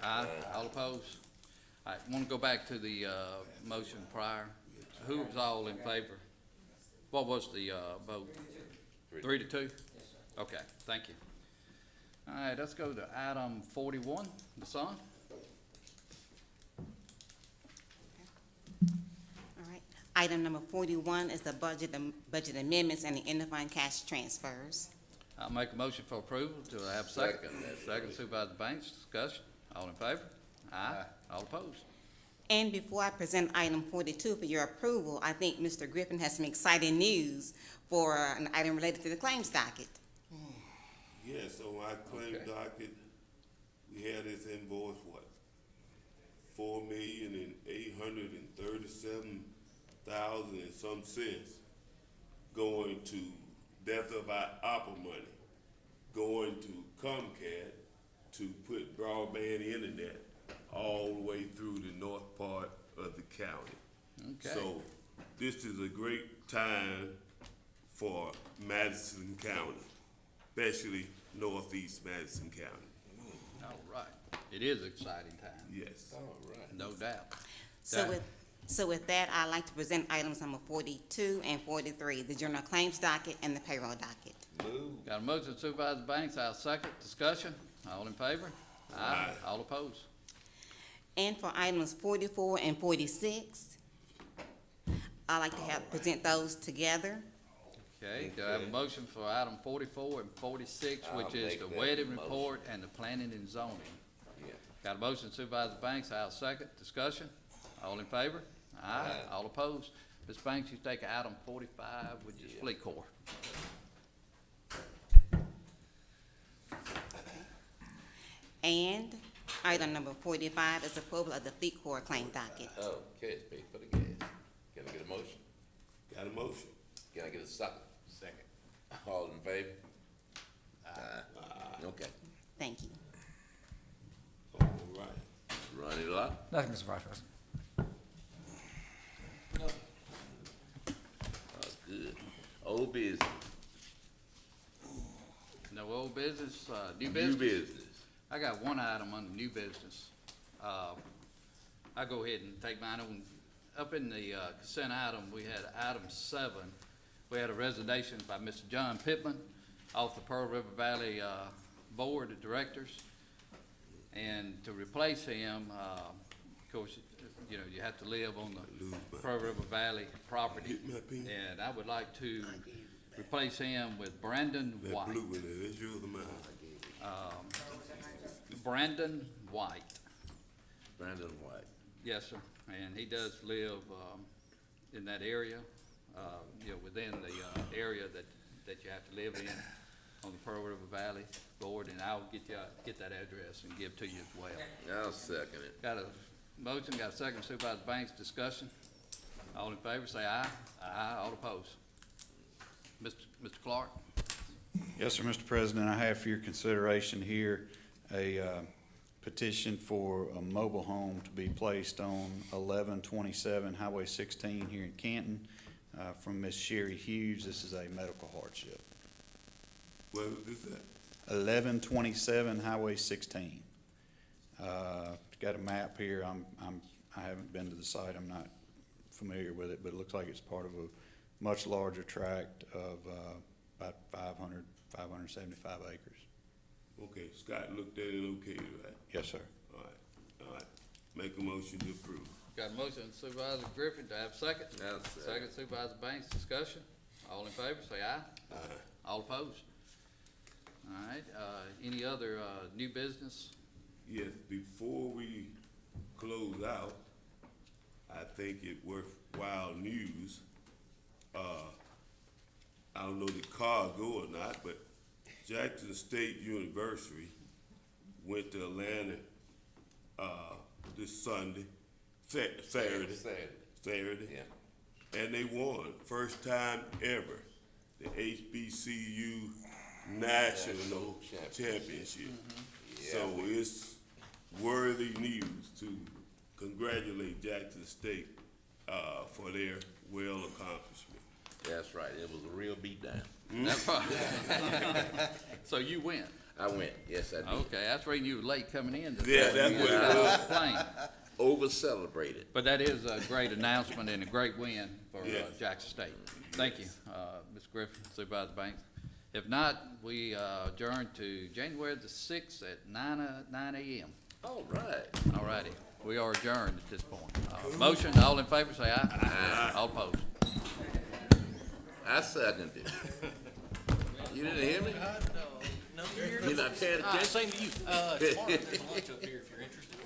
[SPEAKER 1] Aye. All opposed? All right, want to go back to the motion prior. Who was all in favor? What was the vote? 3 to 2? Okay, thank you. All right, let's go to item 41, the son.
[SPEAKER 18] All right. Item number 41 is the budget amendments and the interfund cash transfers.
[SPEAKER 1] I'll make a motion for approval. Do I have a second? Second Supervisor Banks, discussion. All in favor? Aye. All opposed?
[SPEAKER 18] And before I present item 42 for your approval, I think Mr. Griffin has some exciting news for an item related to the claims docket.
[SPEAKER 4] Yes, on our claim docket, we had this invoice, what? $4,837,000 and some cents going to, that's of our ARPA money, going to Comcast to put broadband internet all the way through the north part of the county.
[SPEAKER 1] Okay.
[SPEAKER 4] So this is a great time for Madison County, especially northeast Madison County.
[SPEAKER 1] All right. It is an exciting time.
[SPEAKER 4] Yes.
[SPEAKER 9] All right.
[SPEAKER 1] No doubt.
[SPEAKER 18] So with that, I'd like to present items number 42 and 43, the general claims docket and the payroll docket.
[SPEAKER 9] Move.
[SPEAKER 1] Got a motion Supervisor Banks, I'll second. Discussion. All in favor? Aye. All opposed?
[SPEAKER 18] And for items 44 and 46, I'd like to present those together.
[SPEAKER 1] Okay, do I have a motion for item 44 and 46, which
[SPEAKER 9] I'll
[SPEAKER 1] is
[SPEAKER 9] make
[SPEAKER 1] the
[SPEAKER 9] that
[SPEAKER 1] wedding
[SPEAKER 9] motion.
[SPEAKER 1] report and the planning and zoning?
[SPEAKER 9] Yeah.
[SPEAKER 1] Got a motion Supervisor Banks, I'll second. Discussion? All in favor? Aye. All opposed? Ms. Banks, you take item 45, which is Fleet Corps.
[SPEAKER 18] And item number 45 is approval of the Fleet Corps claim docket.
[SPEAKER 9] Oh, okay, it's paid for the gas. Can I get a motion?
[SPEAKER 4] Got a motion?
[SPEAKER 9] Can I get a second?
[SPEAKER 15] Second.
[SPEAKER 9] All in favor? Aye. Okay.
[SPEAKER 18] Thank you.
[SPEAKER 4] All right.
[SPEAKER 9] Ronnie Lott?
[SPEAKER 5] Nothing, Mr. Vice President.
[SPEAKER 9] That's good. Old business.
[SPEAKER 1] No old business, new
[SPEAKER 9] New
[SPEAKER 1] business?
[SPEAKER 9] business.
[SPEAKER 1] I got one item under new business. I'll go ahead and take mine on. Up in the consent item, we had item 7. We had a resignation by Mr. John Pittman off the Pearl River Valley Board of Directors. And to replace him, of course, you know, you have to live on the Pearl River Valley property. And I would like to replace him with Brandon White.
[SPEAKER 4] That blue one there, that's yours or mine?
[SPEAKER 1] Brandon White.
[SPEAKER 9] Brandon White.
[SPEAKER 1] Yes, sir, and he does live, in that area, you know, within the, area that you have to live in on the Pearl River Valley Board, and I'll get that address and give to you as well.
[SPEAKER 9] I'll second it.
[SPEAKER 1] Got a motion, got a second, Supervisor Banks, discussion. All in favor, say aye. Aye. All opposed. Mr. Clark?
[SPEAKER 8] Yes, sir, Mr. President, I have for your consideration here a petition for a mobile home to be placed on 1127 Highway 16 here in Canton from Miss Sherry Hughes. This is a medical hardship.
[SPEAKER 4] What is that?
[SPEAKER 8] 1127 Highway 16. Got a map here. I haven't been to the site. I'm not familiar with it, but it looks like it's part of a much larger tract of about 575 acres.
[SPEAKER 4] Okay, Scott looked at it, okay, right?
[SPEAKER 8] Yes, sir.
[SPEAKER 4] All right. Make a motion to approve.
[SPEAKER 1] Got a motion, Supervisor Griffin, do I have a second?
[SPEAKER 9] I'll second.
[SPEAKER 1] Second, Supervisor Banks, discussion. All in favor, say aye.
[SPEAKER 4] Aye.
[SPEAKER 1] All opposed? All right, any other, new business?
[SPEAKER 4] Yes, before we close out, I think it worthwhile news. I don't know if the car go or not, but Jackson State University went to Atlanta, this Sunday, Saturday.
[SPEAKER 9] Yeah.
[SPEAKER 4] And they won, first time ever, the HBCU National Championship. So it's worthy news to congratulate Jackson State for their well accomplishment.
[SPEAKER 9] That's right. It was a real beatdown.
[SPEAKER 1] That's right. So you went?
[SPEAKER 9] I went. Yes, I did.
[SPEAKER 1] Okay, that's the reason you were late coming in.
[SPEAKER 4] Yeah, that's what it was.
[SPEAKER 1] Plane.
[SPEAKER 9] Over-celebrated.
[SPEAKER 1] But that is a great announcement and a great win for
[SPEAKER 4] Yes.
[SPEAKER 1] Jackson State. Thank you, Mr. Griffin, Supervisor Banks. If not, we adjourn to January the 6th at 9 a.m.
[SPEAKER 9] All right.
[SPEAKER 1] All righty, we are adjourned at this point. Motion, all in favor, say aye. Aye. All opposed.
[SPEAKER 9] I seconded it. You didn't hear me?
[SPEAKER 6] No, you're
[SPEAKER 9] You're not paying attention?
[SPEAKER 6] Same to you. Tomorrow, there's a lunch up here if you're interested.